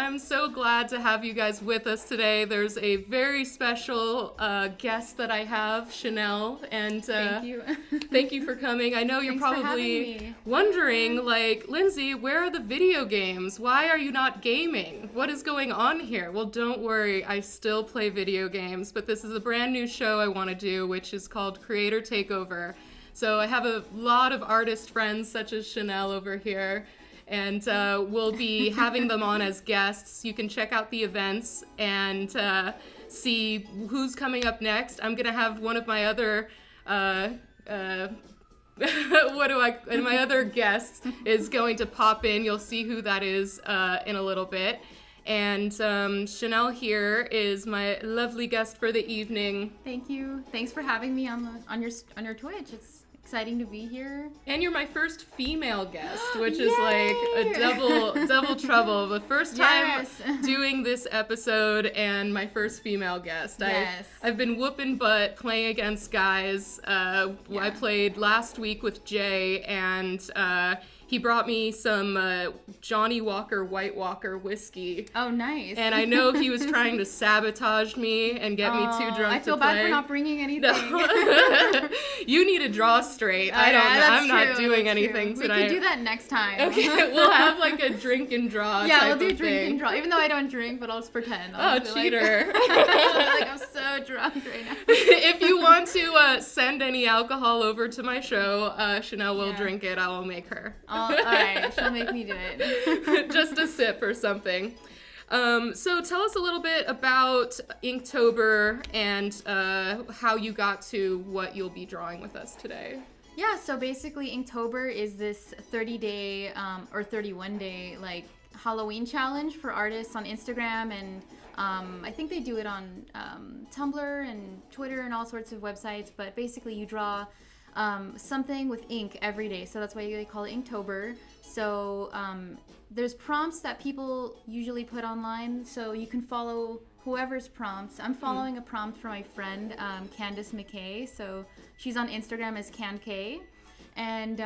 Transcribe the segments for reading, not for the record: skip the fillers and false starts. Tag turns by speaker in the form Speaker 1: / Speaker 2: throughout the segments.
Speaker 1: I'm so glad to have you guys with us today. There's a very special guest that I have, Chanaelle, and
Speaker 2: thank you.
Speaker 1: Thank you for coming. I know you're probably wondering, like, Lindsay, where are the video games? Why are you not gaming? What is going on here? Well, don't worry, I still play video games, but this is a brand new show I want to do, which is called Creator Takeover. So I have a lot of artist friends, such as Chanaelle over here, and we'll be having them on as guests. You can check out the events and see who's coming up next. I'm gonna have one of my other my other guest is going to pop in. You'll see who that is in a little bit. And Chanaelle here is my lovely guest for the evening.
Speaker 2: Thank you. Thanks for having me on your Twitch. It's exciting to be here.
Speaker 1: And you're my first female guest, which is like a double trouble. The first time doing this episode and my first female guest.
Speaker 2: Yes.
Speaker 1: I've been whooping butt playing against guys. I played last week with Jay, and he brought me some Johnny Walker White Walker whiskey.
Speaker 2: Oh, nice.
Speaker 1: And I know he was trying to sabotage me and get me too drunk to play.
Speaker 2: I feel bad for not bringing anything.
Speaker 1: No. You need to draw straight. I don't know. I'm not doing anything tonight.
Speaker 2: We can do that next time.
Speaker 1: Okay, we'll have like a drink and draw
Speaker 2: we'll do drink and draw. Even though I don't drink, but I'll just pretend.
Speaker 1: Cheater.
Speaker 2: Like I'm so drunk right now.
Speaker 1: If you want to send any alcohol over to my show, Chanaelle will drink it. I will make her.
Speaker 2: All right, she'll make me do it.
Speaker 1: Just a sip or something. So tell us a little bit about Inktober and how you got to what you'll be drawing with us today.
Speaker 2: Yeah, so basically Inktober is this 30-day or 31-day like Halloween challenge for artists on Instagram, and I think they do it on Tumblr and Twitter and all sorts of websites, but basically you draw something with ink every day, so that's why they call it Inktober. So there's prompts that people usually put online, so you can follow whoever's prompts. I'm following a prompt from my friend Candace McKay, so she's on Instagram as CanK. And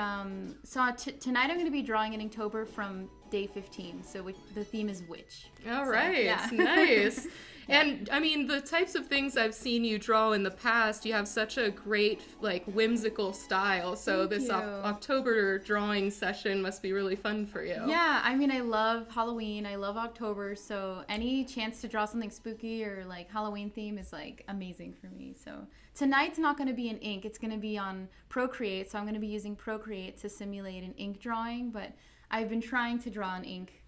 Speaker 2: so tonight I'm going to be drawing in Inktober from day 15, so the theme is witch.
Speaker 1: All right, nice. And I mean, the types of things I've seen you draw in the past, you have such a great, like, whimsical style. So this October drawing session must be really fun for you.
Speaker 2: Yeah, I mean, I love Halloween. I love October. So any chance to draw something spooky or like Halloween theme is like amazing for me. So tonight's not going to be in ink. It's going to be on Procreate. So I'm going to be using Procreate to simulate an ink drawing. But I've been trying to draw in ink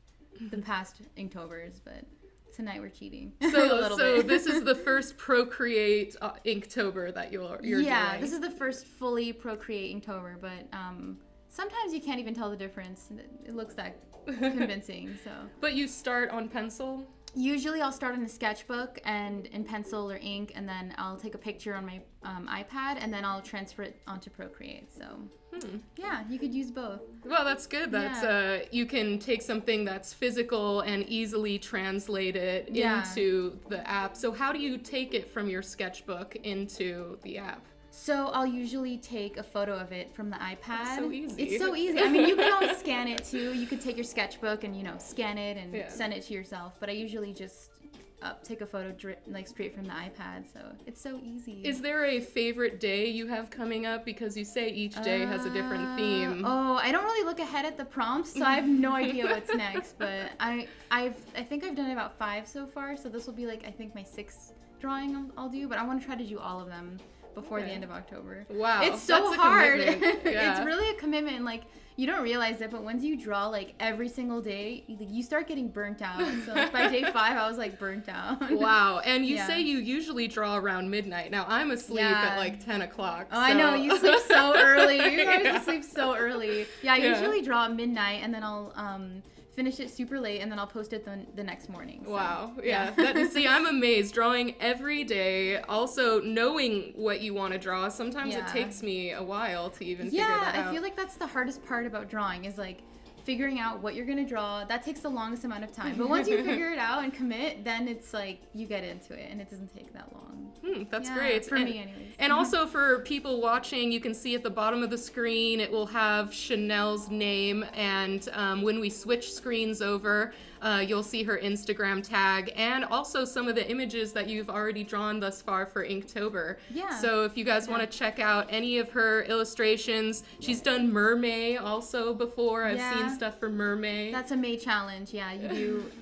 Speaker 2: the past Inktovers, but tonight we're cheating.
Speaker 1: So this is the first Procreate Inktober that you're doing.
Speaker 2: Yeah, this is the first fully Procreate Inktober, but sometimes you can't even tell the difference. It looks that convincing. So.
Speaker 1: But you start on pencil?
Speaker 2: Usually I'll start in a sketchbook and in pencil or ink, and then I'll take a picture on my iPad, and then I'll transfer it onto Procreate. So yeah, you could use both.
Speaker 1: Well, that's good. That's you can take something that's physical and easily translate it into the app. So how do you take it from your sketchbook into the app?
Speaker 2: So I'll usually take a photo of it from the iPad.
Speaker 1: That's so easy.
Speaker 2: It's so easy. I mean, you can always scan it too. You could take your sketchbook and, scan it and send it to yourself. But I usually just take a photo like straight from the iPad. So it's so easy.
Speaker 1: Is there a favorite day you have coming up? Because you say each day has a different theme.
Speaker 2: Oh, I don't really look ahead at the prompts, so I have no idea what's next. But I think I've done about 5 so far. So this will be like, I think, my 6th drawing I'll do. But I want to try to do all of them before the end of October.
Speaker 1: Wow.
Speaker 2: It's so hard.
Speaker 1: Yeah.
Speaker 2: It's really a commitment. Like, you don't realize it, but once you draw like every single day, you start getting burnt out. So like, by day 5, I was like burnt out.
Speaker 1: Wow. And you say you usually draw around midnight. Now I'm asleep at like 10 o'clock.
Speaker 2: Oh, so. I know. You sleep so early. You guys sleep so early. Yeah, I usually draw at midnight, and then I'll finish it super late, and then I'll post it the next morning. So.
Speaker 1: Wow. Yeah. See, I'm amazed. Drawing every day, also knowing what you want to draw. Sometimes it takes me a while to even figure that out.
Speaker 2: I feel like that's the hardest part about drawing is like figuring out what you're gonna draw, that takes the longest amount of time. But once you figure it out and commit, then it's like you get into it, and it doesn't take that long.
Speaker 1: That's great.
Speaker 2: For me, anyways.
Speaker 1: And also for people watching, you can see at the bottom of the screen, it will have Chanaelle's name, and when we switch screens over, you'll see her Instagram tag, and also some of the images that you've already drawn thus far for Inktober.
Speaker 2: Yeah.
Speaker 1: So if you guys want to check out any of her illustrations, she's done mermaid also before. I've seen stuff for mermaid.
Speaker 2: That's a May challenge. Yeah, you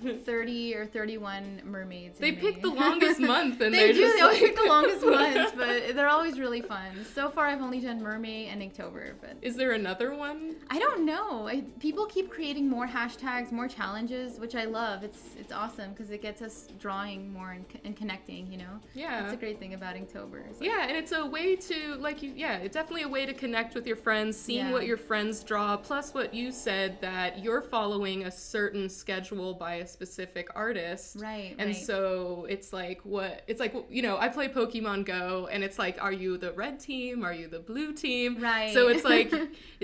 Speaker 2: do 30 or 31 mermaids.
Speaker 1: They pick the longest month, and
Speaker 2: they
Speaker 1: just
Speaker 2: always pick the longest months, but they're always really fun. So far, I've only done mermaid and Inktober. But
Speaker 1: is there another one?
Speaker 2: I don't know. People keep creating more hashtags, more challenges, which I love. It's awesome because it gets us drawing more and connecting, you know?
Speaker 1: Yeah.
Speaker 2: That's a great thing about Inktober.
Speaker 1: Yeah, and it's a way to, it's definitely a way to connect with your friends, seeing what your friends draw, plus what you said, that you're following a certain schedule by a specific artist.
Speaker 2: Right,
Speaker 1: And so it's like, I play Pokemon Go, and it's like, are you the red team? Are you the blue team?
Speaker 2: Right.
Speaker 1: So it's like,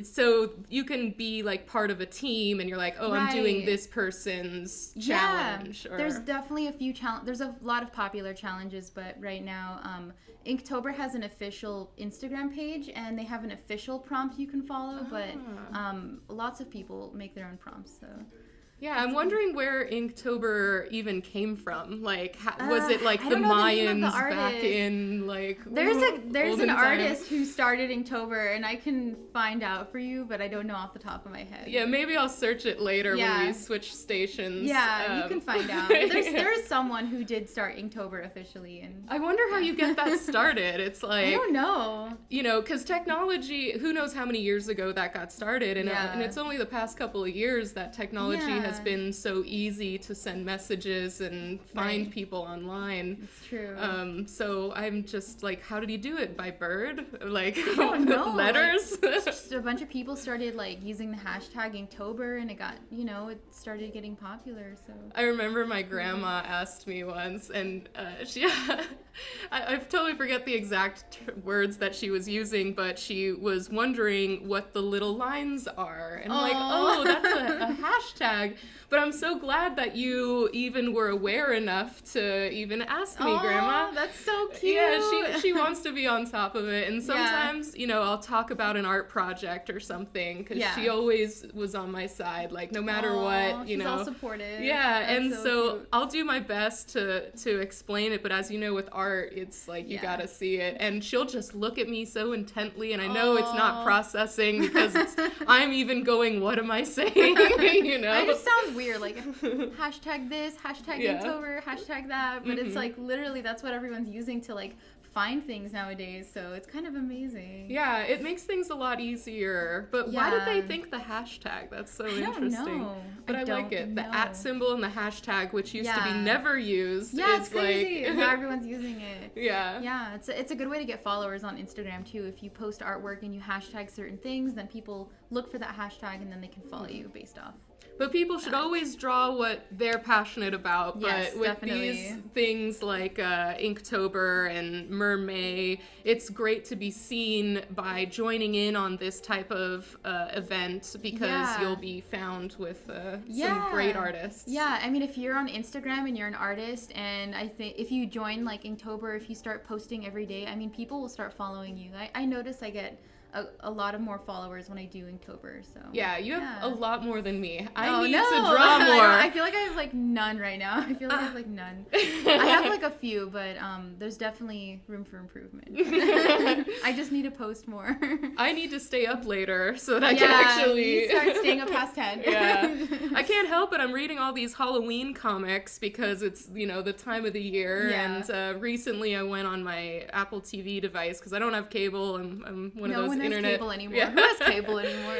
Speaker 1: so you can be like part of a team, and you're like, oh, I'm doing this person's challenge. Or...
Speaker 2: There's definitely a few there's a lot of popular challenges, but right now Inktober has an official Instagram page, and they have an official prompt you can follow, but lots of people make their own prompts. So
Speaker 1: yeah, I'm wondering where Inktober even came from. Like, was it like the
Speaker 2: Mayans
Speaker 1: back in like?
Speaker 2: There's an artist who started Inktober, and I can find out for you, but I don't know off the top of my head.
Speaker 1: Yeah, maybe I'll search it later when we switch stations.
Speaker 2: Yeah, you can find out. There's someone who did start Inktober officially, and
Speaker 1: I wonder how you get that started. It's like,
Speaker 2: I don't know.
Speaker 1: You know, because technology, who knows how many years ago that got started, and it's only the past couple of years that technology has been so easy to send messages and find people online.
Speaker 2: It's true.
Speaker 1: So I'm just like, how did he do it? By bird? Like,
Speaker 2: I don't know.
Speaker 1: letters?
Speaker 2: Just a bunch of people started like using the hashtag Inktober, and it got, it started getting popular. So
Speaker 1: I remember my grandma asked me once, and I totally forget the exact words that she was using, but she was wondering what the little lines are. And I'm like, oh, that's a hashtag. But I'm so glad that you even were aware enough to even ask me, Grandma.
Speaker 2: That's so cute.
Speaker 1: Yeah, she wants to be on top of it. And sometimes, I'll talk about an art project or something, because she always was on my side, like, no matter what,
Speaker 2: she's all supportive.
Speaker 1: Yeah,
Speaker 2: that's
Speaker 1: and
Speaker 2: so cute.
Speaker 1: I'll do my best to explain it, but as you know, with art, it's like, you gotta see it. And she'll just look at me so intently, and I know it's not processing, because I'm even going, what am I saying?
Speaker 2: It just sounds weird, like hashtag this, hashtag Inktober, hashtag that, but it's like literally that's what everyone's using to like find things nowadays, so it's kind of amazing.
Speaker 1: Yeah, it makes things a lot easier. But why did they think the hashtag? That's so interesting.
Speaker 2: I don't know.
Speaker 1: But I like it. The @ symbol and the hashtag, which used to be never used.
Speaker 2: Yeah, it's crazy. Like... now everyone's using it.
Speaker 1: Yeah.
Speaker 2: Yeah, it's a good way to get followers on Instagram too. If you post artwork and you hashtag certain things, then people look for that hashtag, and then they can follow you based off.
Speaker 1: But people should always draw what they're passionate about. But with these things like Inktober and mermaid, it's great to be seen by joining in on this type of event, because you'll be found with some great artists. Yeah,
Speaker 2: I mean, if you're on Instagram and you're an artist, and I think if you join like Inktober, if you start posting every day, I mean, people will start following you. I notice I get a lot of more followers when I do Inktober, so
Speaker 1: yeah, you have a lot more than me. I need to draw more.
Speaker 2: I feel like I have like none right now. I feel like I have like none. I have like a few, but there's definitely room for improvement. I just need to post more.
Speaker 1: I need to stay up later so that I can actually
Speaker 2: you start staying up past 10.
Speaker 1: I can't help it. I'm reading all these Halloween comics because it's the time of the year. And recently I went on my Apple TV device, because I don't have cable. I'm one of those internet
Speaker 2: cable anymore. Who has cable anymore?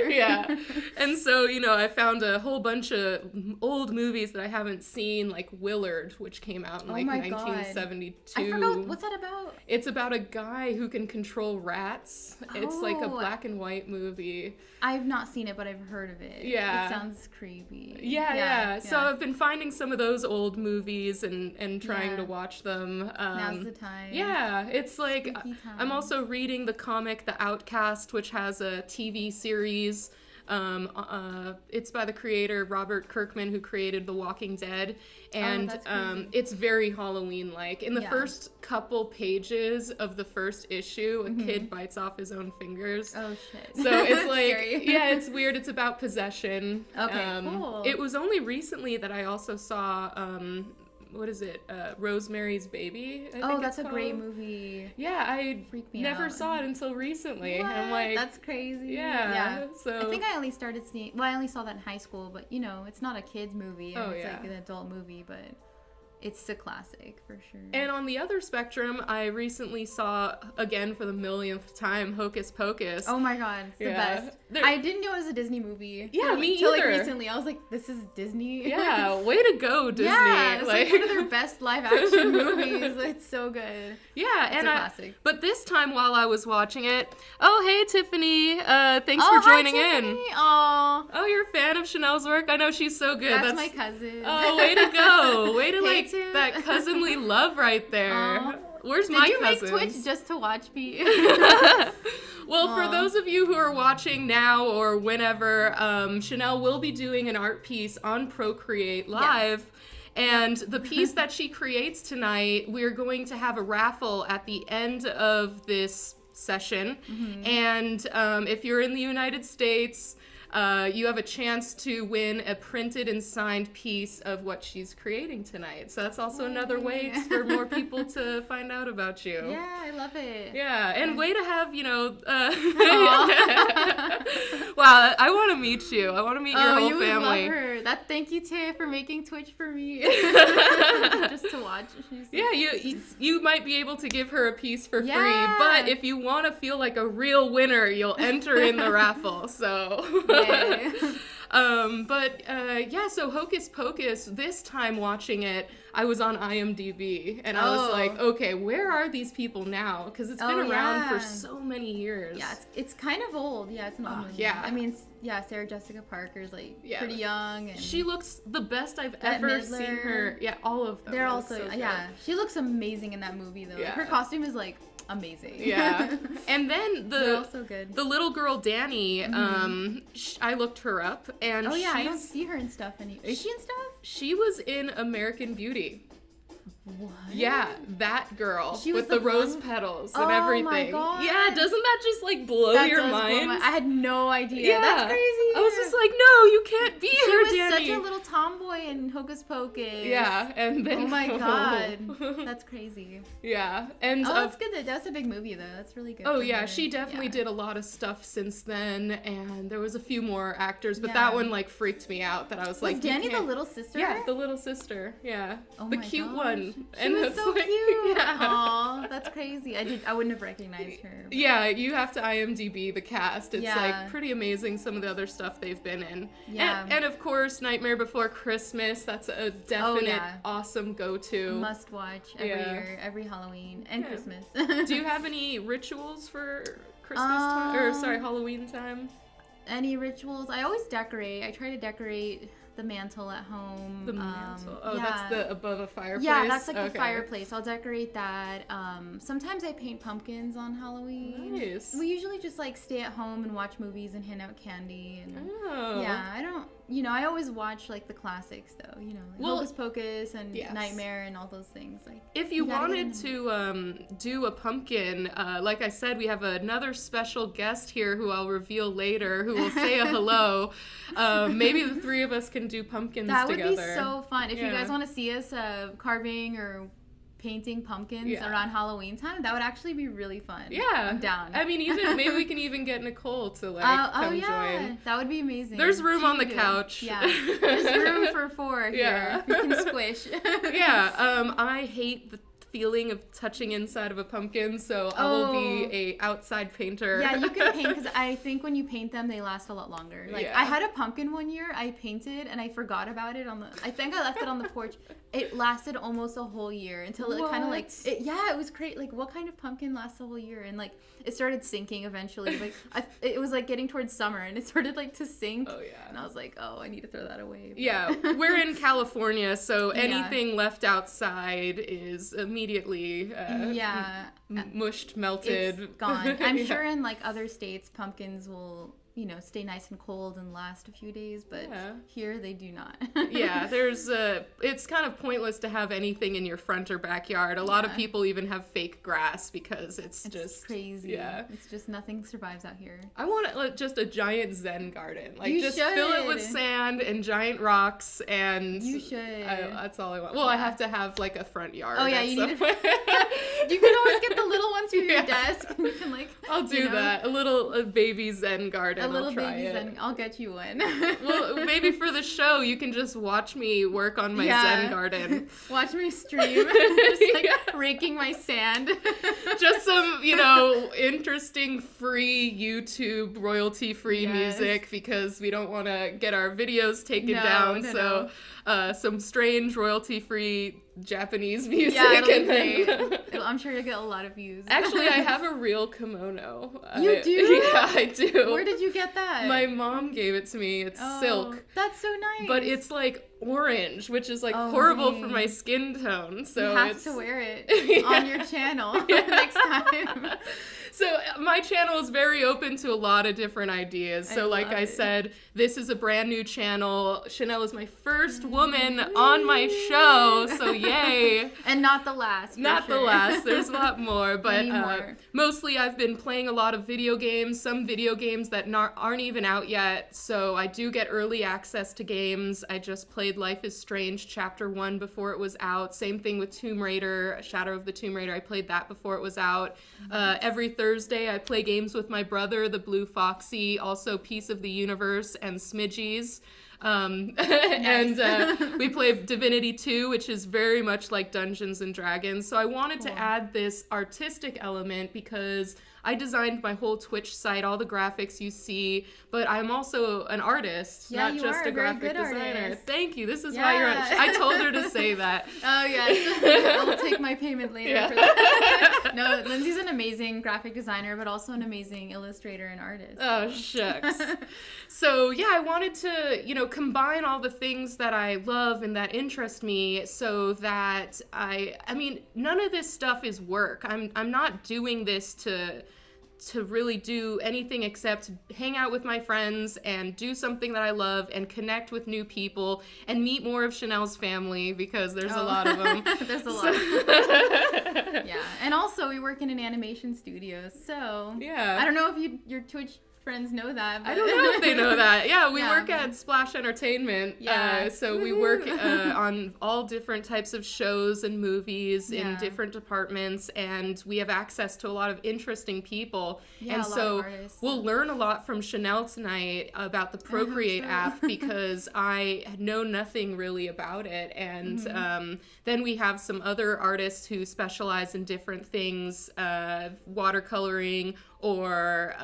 Speaker 1: And so I found a whole bunch of old movies that I haven't seen, like Willard, which came out in 1972.
Speaker 2: I forgot, what's that about?
Speaker 1: It's about a guy who can control rats. It's like a black and white movie.
Speaker 2: I've not seen it, but I've heard of it.
Speaker 1: Yeah,
Speaker 2: it sounds creepy.
Speaker 1: Yeah. So I've been finding some of those old movies and trying to watch them.
Speaker 2: Now's the time.
Speaker 1: Yeah, it's like I'm also reading the comic The Outcast, which has a TV series It's by the creator Robert Kirkman, who created The Walking Dead, and
Speaker 2: that's crazy.
Speaker 1: it's very Halloween-like. In the first couple pages of the first issue, a kid bites off his own fingers.
Speaker 2: Oh shit!
Speaker 1: So it's like,
Speaker 2: Scary.
Speaker 1: yeah, it's weird. It's about possession.
Speaker 2: Okay, cool.
Speaker 1: It was only recently that I also saw. What is it? Rosemary's Baby. I think
Speaker 2: that's
Speaker 1: it's
Speaker 2: a great
Speaker 1: called.
Speaker 2: movie.
Speaker 1: Yeah, I
Speaker 2: Freaked me
Speaker 1: never
Speaker 2: out.
Speaker 1: saw it until recently.
Speaker 2: What?
Speaker 1: I'm like,
Speaker 2: That's crazy.
Speaker 1: yeah. So
Speaker 2: I think I only started seeing. Well, I only saw that in high school, but you know, it's not a kids movie. And it's like an adult movie, but it's a classic for sure.
Speaker 1: And on the other spectrum, I recently saw, again for the millionth time, Hocus Pocus.
Speaker 2: Oh my god, it's the best. I didn't know it was a Disney movie.
Speaker 1: Yeah, me
Speaker 2: until
Speaker 1: either.
Speaker 2: Like recently, I was like, "This is Disney."
Speaker 1: Yeah, way to go, Disney!
Speaker 2: Yeah, it's like one of their best live action movies. It's so good.
Speaker 1: Yeah,
Speaker 2: It's a classic.
Speaker 1: But this time while I was watching it, oh hey Tiffany, thanks for joining in. Oh, you're a fan of Chanaelle's work? I know she's so good.
Speaker 2: That's my cousin.
Speaker 1: Oh, way to go! Way to
Speaker 2: Hey, Tiff.
Speaker 1: that cousinly love right there. Where's my cousins?
Speaker 2: Did you make Twitch just to watch me?
Speaker 1: Well, for those of you who are watching now or whenever, Chanaelle will be doing an art piece on Procreate live. And the piece that she creates tonight, we're going to have a raffle at the end of this session. And if you're in the United States, you have a chance to win a printed and signed piece of what she's creating tonight. So that's also another way for more people to find out about you.
Speaker 2: Yeah, I love it.
Speaker 1: Yeah, and way to have, wow, I want to meet you. I want to meet your whole
Speaker 2: you
Speaker 1: family.
Speaker 2: Would love her. Thank you, Tiff, for making Twitch for me. Just to watch.
Speaker 1: Yeah, you might be able to give her a piece for free, but if you want to feel like a real winner, you'll enter in the raffle. So. So Hocus Pocus, this time watching it, I was on IMDb, and I was like, okay, where are these people now? Because it's been around for so many years.
Speaker 2: Yeah, it's kind of old. Yeah, it's an old movie.
Speaker 1: Yeah.
Speaker 2: I mean, Sarah Jessica Parker's pretty young. And
Speaker 1: she looks the best I've ever seen her. Yeah, all of them.
Speaker 2: They're also, she looks amazing in that movie, though.
Speaker 1: Yeah.
Speaker 2: Her costume is, amazing.
Speaker 1: Yeah. And then
Speaker 2: they're all so good.
Speaker 1: The little girl Danny, I looked her up, and
Speaker 2: I don't see her in stuff anymore. Is she in stuff?
Speaker 1: She was in American Beauty.
Speaker 2: What?
Speaker 1: Yeah, that girl
Speaker 2: she was
Speaker 1: with the rose petals and everything.
Speaker 2: Oh my god.
Speaker 1: Yeah, doesn't that just blow your mind?
Speaker 2: I had no idea.
Speaker 1: Yeah.
Speaker 2: That's crazy.
Speaker 1: I was just like, no, you can't be
Speaker 2: she
Speaker 1: her,
Speaker 2: was
Speaker 1: Danny.
Speaker 2: such a little tomboy in Hocus Pocus.
Speaker 1: Yeah, and then
Speaker 2: oh my god, that's crazy.
Speaker 1: Yeah, and
Speaker 2: that's good. That's a big movie though. That's really good.
Speaker 1: Oh yeah, she definitely did a lot of stuff since then, and there was a few more actors, but that one freaked me out. That I was like,
Speaker 2: Danny the little sister?
Speaker 1: Yeah, the little sister. Yeah, the cute one.
Speaker 2: She was so cute. Yeah. Aw, that's crazy. I wouldn't have recognized her. But...
Speaker 1: Yeah, you have to IMDb the cast. It's pretty amazing some of the other stuff they've been in. Yeah. And of course, Nightmare Before Christmas. That's a definite awesome go-to.
Speaker 2: Must watch every year, every Halloween and Christmas.
Speaker 1: Do you have any rituals for Christmas time? Or sorry, Halloween time?
Speaker 2: Any rituals? I always decorate. I try to decorate the mantle at home.
Speaker 1: The mantle. That's the above a fireplace?
Speaker 2: Yeah, that's the fireplace. I'll decorate that. Sometimes I paint pumpkins on Halloween.
Speaker 1: Nice.
Speaker 2: We usually just stay at home and watch movies and hand out candy. And yeah, I don't. I always watch the classics though. Hocus Pocus and Nightmare and all those things.
Speaker 1: If you wanted to do a pumpkin, like I said, we have another special guest here who I'll reveal later, who will say a hello. Maybe the three of us can do pumpkins together.
Speaker 2: That would be so fun. If you guys want to see us carving or painting pumpkins around Halloween time, that would actually be really fun.
Speaker 1: Yeah,
Speaker 2: I'm down.
Speaker 1: I mean, maybe we can even get Nicole to come join.
Speaker 2: That would be amazing.
Speaker 1: There's room on the couch.
Speaker 2: Yeah, there's room for four here.
Speaker 1: Yeah,
Speaker 2: we can squish.
Speaker 1: I hate the feeling of touching inside of a pumpkin, so I will be a outside painter.
Speaker 2: Yeah, you can paint, because I think when you paint them, they last a lot longer. I had a pumpkin one year I painted and I forgot about it I think I left it on the porch. It lasted almost a whole year until it kind of it was great. What kind of pumpkin lasts a whole year? And it started sinking eventually. It was getting towards summer and it started to sink. Oh yeah. And I was like, oh, I need to throw that away. But...
Speaker 1: Yeah, we're in California, so anything left outside is immediately mushed, melted.
Speaker 2: It's gone. I'm sure in other states pumpkins will stay nice and cold and last a few days, but
Speaker 1: Yeah.
Speaker 2: here they do not.
Speaker 1: Yeah, it's kind of pointless to have anything in your front or backyard. A lot of people even have fake grass because it's just
Speaker 2: crazy.
Speaker 1: Yeah.
Speaker 2: It's just nothing survives out here.
Speaker 1: I want just a giant Zen garden. Like,
Speaker 2: You
Speaker 1: just
Speaker 2: should.
Speaker 1: fill it with sand and giant rocks, and
Speaker 2: You should.
Speaker 1: that's all I want. Well, I have to have like a front yard.
Speaker 2: Oh yeah,
Speaker 1: at
Speaker 2: you
Speaker 1: some
Speaker 2: need
Speaker 1: point.
Speaker 2: You can always get the little ones for your desk. And you can
Speaker 1: I'll do that. A little baby Zen garden.
Speaker 2: A little
Speaker 1: I'll try
Speaker 2: baby
Speaker 1: it.
Speaker 2: Zen. I'll get you one.
Speaker 1: Well, maybe for the show, you can just watch me work on my Zen garden.
Speaker 2: Watch me stream, just raking my sand.
Speaker 1: Just some, interesting free YouTube royalty-free music, because we don't want to get our videos taken down. So some strange royalty-free Japanese music.
Speaker 2: Yeah, it'll be
Speaker 1: and then
Speaker 2: great. I'm sure you'll get a lot of views.
Speaker 1: Actually, I have a real kimono.
Speaker 2: You do?
Speaker 1: Yeah, I do.
Speaker 2: Where did you get that?
Speaker 1: My mom gave it to me. It's silk.
Speaker 2: That's so nice.
Speaker 1: But it's like orange, which is like horrible for my skin tone. So
Speaker 2: you have to wear it on your channel next time.
Speaker 1: So my channel is very open to a lot of different ideas. So like I said, this is a brand new channel. Chanaelle is my first woman on my show, so yay.
Speaker 2: And not the last.
Speaker 1: Not the last. There's a lot more, but
Speaker 2: mostly
Speaker 1: I've been playing a lot of video games, some video games that aren't even out yet. So I do get early access to games. I just played Life is Strange Chapter 1 before it was out. Same thing with Tomb Raider, Shadow of the Tomb Raider. I played that before it was out. Every Thursday I play games with my brother, the Blue Foxy, also Piece of the Universe and Smidgies. And we play Divinity 2, which is very much like Dungeons and Dragons. So I wanted to add this artistic element because I designed my whole Twitch site, all the graphics you see, but I'm also an artist, not just a graphic designer.
Speaker 2: Artist.
Speaker 1: Thank you. This is why you're on. I told her to say that.
Speaker 2: Oh, yes. I'll take my payment later for that. No, Lindsay's an amazing graphic designer, but also an amazing illustrator and artist.
Speaker 1: Oh, shucks. So, yeah, I wanted to, combine all the things that I love and that interest me so that I mean, none of this stuff is work. I'm not doing this to really do anything except hang out with my friends and do something that I love and connect with new people and meet more of Chanaelle's family, because there's a lot of them.
Speaker 2: There's a lot. Yeah, and also we work in an animation studio, so
Speaker 1: yeah.
Speaker 2: I don't know if your Twitch friends know that. But...
Speaker 1: I don't know if they know that. Yeah, we work at Splash Entertainment.
Speaker 2: Yeah.
Speaker 1: So we work on all different types of shows and movies in different departments, and we have access to a lot of interesting people.
Speaker 2: Yeah,
Speaker 1: and
Speaker 2: a lot
Speaker 1: so
Speaker 2: of artists.
Speaker 1: We'll learn a lot from Chanaelle tonight about the Procreate app, because I know nothing really about it. And then we have some other artists who specialize in different things, watercoloring, or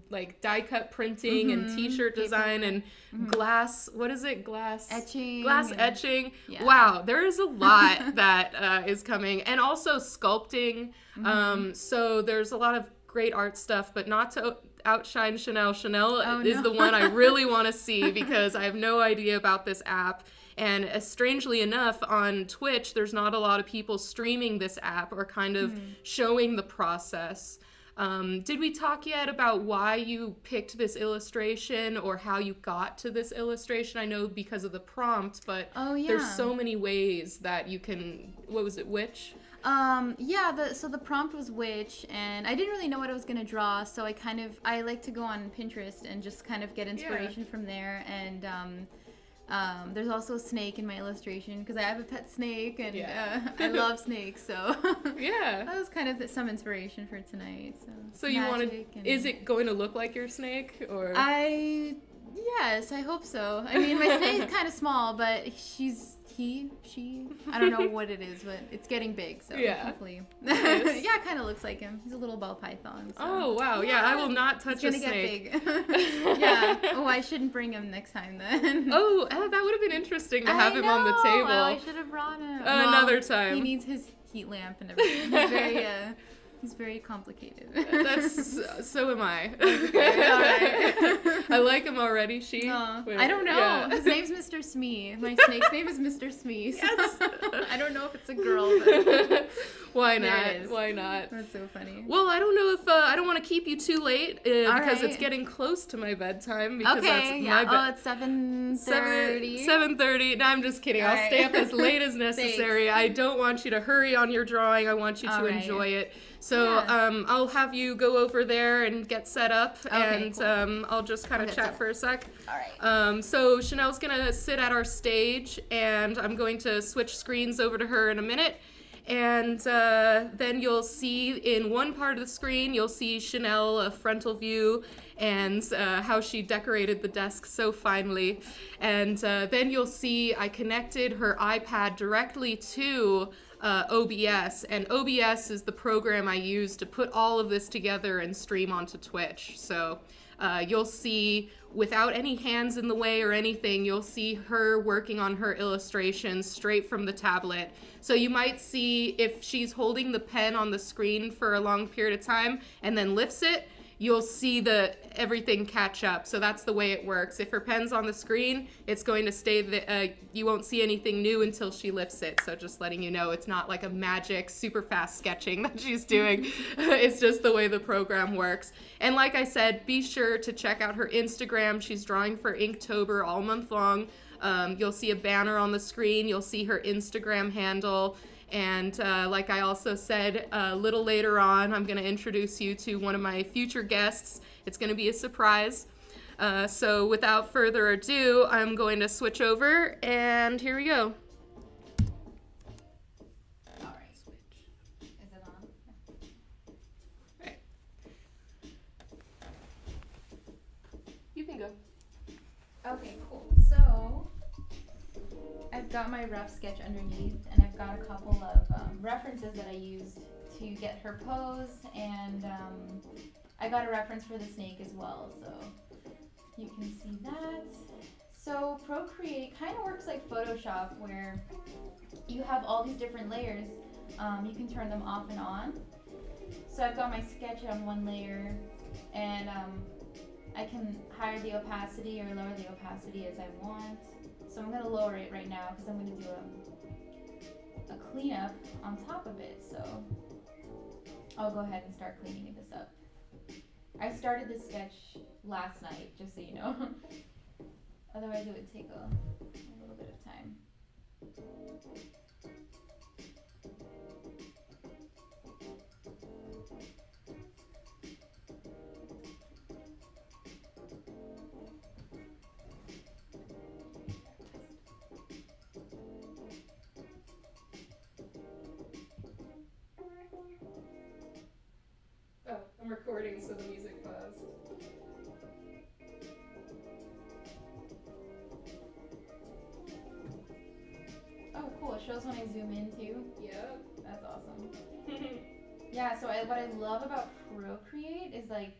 Speaker 1: like die cut printing and t-shirt design and glass etching.
Speaker 2: Yeah.
Speaker 1: Wow, there is a lot that is coming, and also sculpting. So there's a lot of great art stuff, but not to outshine Chanaelle. Chanaelle is the one I really want to see, because I have no idea about this app. And strangely enough, on Twitch, there's not a lot of people streaming this app or kind of showing the process. Did we talk yet about why you picked this illustration or how you got to this illustration? I know because of the prompt, but there's so many ways that you can, what was it, witch?
Speaker 2: So the prompt was witch, and I didn't really know what I was going to draw, so I like to go on Pinterest and just kind of get inspiration from there, and there's also a snake in my illustration because I have a pet snake, and I love snakes, so that was kind of some inspiration for tonight.
Speaker 1: So you wanted, is it going to look like your snake, or?
Speaker 2: Yes, I hope so. I mean, my snake is kind of small, but she, I don't know what it is, but it's getting big, so hopefully.
Speaker 1: Nice.
Speaker 2: It kind of looks like him. He's a little ball python. So.
Speaker 1: Oh, wow. Yeah, I will not touch a snake.
Speaker 2: Get big. Yeah. Oh, I shouldn't bring him next time then.
Speaker 1: Oh, that would have been interesting to have him on the table.
Speaker 2: I should have brought him.
Speaker 1: Another time.
Speaker 2: He needs his heat lamp and everything. He's very, He's very complicated.
Speaker 1: So am I.
Speaker 2: Okay, all right.
Speaker 1: I like him already. She?
Speaker 2: I don't know. Yeah. His name's Mr. Smee. My snake's name is Mr. Smee. So yes. I don't know if it's a girl, but
Speaker 1: why not? Why not?
Speaker 2: That's so funny.
Speaker 1: Well, I don't know if I don't want to keep you too late because it's getting close to my bedtime. Because that's my
Speaker 2: it's 7:30.
Speaker 1: 7:30. No, I'm just kidding. I'll stay up as late as necessary. I don't want you to hurry on your drawing. I want you to enjoy it. So I'll have you go over there and get set up, and cool. I'll just kind of chat for a sec.
Speaker 2: All right.
Speaker 1: So Chanaelle's gonna sit at our stage, and I'm going to switch screens over to her in a minute. And then you'll see in one part of the screen, you'll see Chanaelle, a frontal view, and how she decorated the desk so finely. And then you'll see I connected her iPad directly to OBS, and OBS is the program I use to put all of this together and stream onto Twitch. So you'll see, without any hands in the way or anything, you'll see her working on her illustrations straight from the tablet. So you might see if she's holding the pen on the screen for a long period of time and then lifts it, you'll see everything catch up. So that's the way it works. If her pen's on the screen, it's going to stay, you won't see anything new until she lifts it. So just letting you know, it's not like a magic, super fast sketching that she's doing. It's just the way the program works. And like I said, be sure to check out her Instagram. She's drawing for Inktober all month long. You'll see a banner on the screen. You'll see her Instagram handle. And like I also said a little later on, I'm going to introduce you to one of my future guests. It's going to be a surprise. So without further ado, I'm going to switch over, and here we go.
Speaker 2: All right. Is it on?
Speaker 1: Right. You can go.
Speaker 2: Okay, cool. So I've got my rough sketch underneath, and I've got a couple of references that I used to get her pose, and I got a reference for the snake as well, so you can see that. So Procreate kind of works like Photoshop, where you have all these different layers. You can turn them off and on. So I've got my sketch on one layer, and I can higher the opacity or lower the opacity as I want. So I'm going to lower it right now because I'm going to do a cleanup on top of it. So I'll go ahead and start cleaning this up. I started this sketch last night, just so you know. Otherwise it would take a little bit of time.
Speaker 1: Oh, I'm recording, so the music paused.
Speaker 2: Oh, cool. It shows when I zoom in, too.
Speaker 1: Yep.
Speaker 2: That's awesome. Yeah, so what I love about Procreate is, like,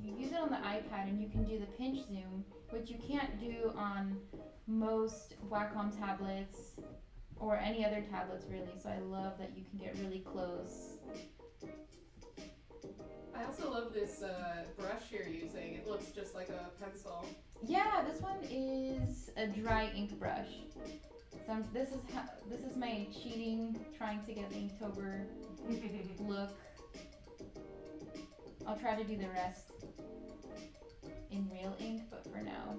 Speaker 2: you use it on the iPad and you can do the pinch zoom, which you can't do on most Wacom tablets or any other tablets, really. So I love that you can get really close.
Speaker 1: I also love this brush you're using. It looks just like a pencil.
Speaker 2: Yeah, this one is a dry ink brush. So this is my cheating, trying to get the Inktober look. I'll try to do the rest in real ink, but for now.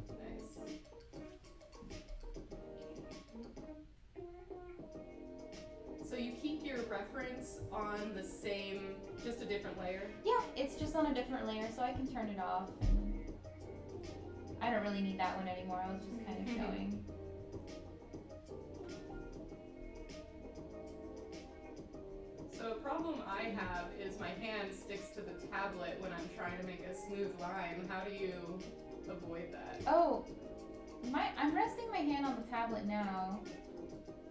Speaker 1: Nice. So you keep your reference on the same, just a different layer?
Speaker 2: Yeah, it's just on a different layer, so I can turn it off. And I don't really need that one anymore. I was just kind of showing.
Speaker 1: So a problem I have is my hand sticks to the tablet when I'm trying to make a smooth line. How do you avoid that?
Speaker 2: Oh, I'm resting my hand on the tablet now.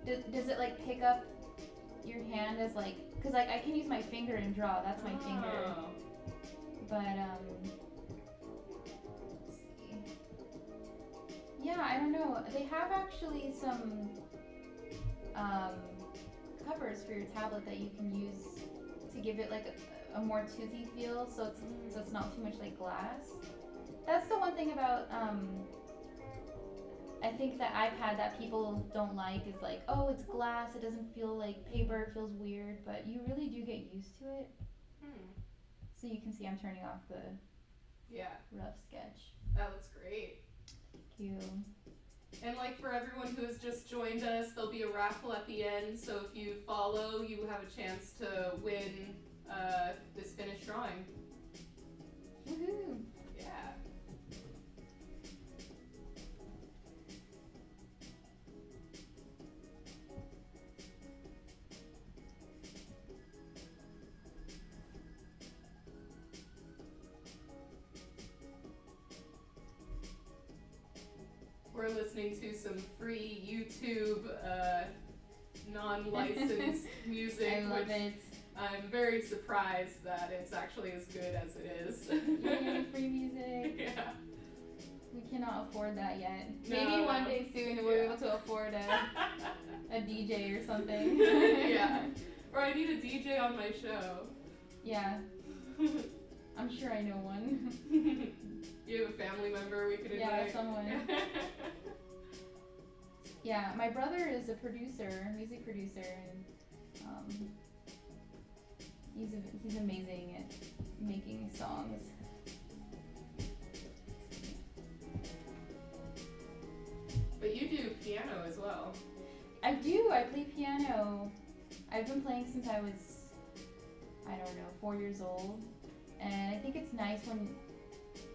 Speaker 2: Does it like pick up your hand as like, cause like I can use my finger and draw. That's my finger. But let's see. Yeah, I don't know. They have actually some covers for your tablet that you can use to give it like a more toothy feel, so it's not too much like glass. That's the one thing about I think the iPad that people don't like is like, oh, it's glass, it doesn't feel like paper, it feels weird, but you really do get used to it. So you can see I'm turning off the rough sketch.
Speaker 1: That looks great.
Speaker 2: Thank you.
Speaker 1: And like for everyone who has just joined us, there'll be a raffle at the end, so if you follow, you have a chance to win this finished drawing.
Speaker 2: Woohoo!
Speaker 1: Yeah. We're listening to some free YouTube non-licensed music.
Speaker 2: I love it.
Speaker 1: I'm very surprised that it's actually as good as it is.
Speaker 2: Yay, free music.
Speaker 1: Yeah.
Speaker 2: We cannot afford that yet.
Speaker 1: No,
Speaker 2: Maybe one day soon we'll be able to afford a DJ or something.
Speaker 1: Yeah. Or I need a DJ on my show.
Speaker 2: Yeah. I'm sure I know one.
Speaker 1: You have a family member we could invite?
Speaker 2: Yeah, someone. Yeah, my brother is a producer, music producer, and he's amazing at making songs.
Speaker 1: But you do piano as well.
Speaker 2: I do. I play piano. I've been playing since I was, I don't know, 4 years old. And I think it's nice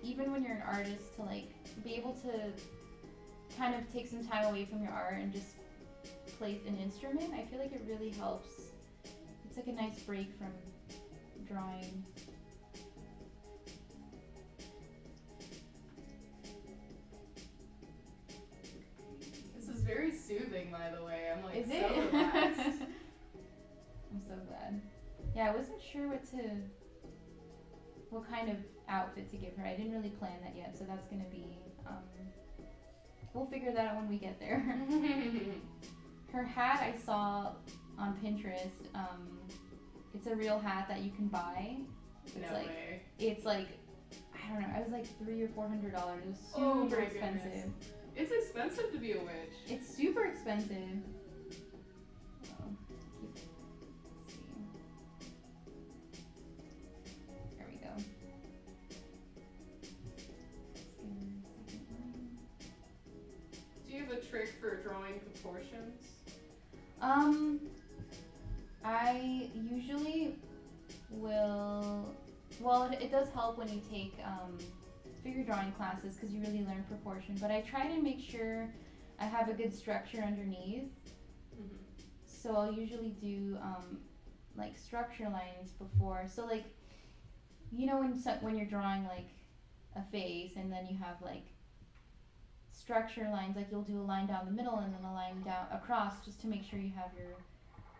Speaker 2: even when you're an artist, to like be able to kind of take some time away from your art and just play an instrument. I feel like it really helps. It's like a nice break from drawing.
Speaker 1: This is very soothing, by the way. I'm like
Speaker 2: Is
Speaker 1: so
Speaker 2: it?
Speaker 1: relaxed.
Speaker 2: I'm so glad. Yeah, I wasn't sure what kind of outfit to give her. I didn't really plan that yet, so that's gonna be, we'll figure that out when we get there. Her hat I saw on Pinterest. It's a real hat that you can buy.
Speaker 1: No way.
Speaker 2: It's like, I don't know, it was like $300 or $400. It was
Speaker 1: Oh
Speaker 2: super
Speaker 1: my
Speaker 2: expensive.
Speaker 1: goodness. It's expensive to be a witch.
Speaker 2: It's super expensive. Oh, let's see. There we go.
Speaker 1: Do you have a trick for drawing proportions?
Speaker 2: I usually will, well, it does help when you take figure drawing classes because you really learn proportion, but I try to make sure I have a good structure underneath.
Speaker 1: Mm-hmm.
Speaker 2: So I'll usually do like structure lines before. So like, you know, when you're drawing like a face and then you have like structure lines, like you'll do a line down the middle and then a line down across just to make sure you have your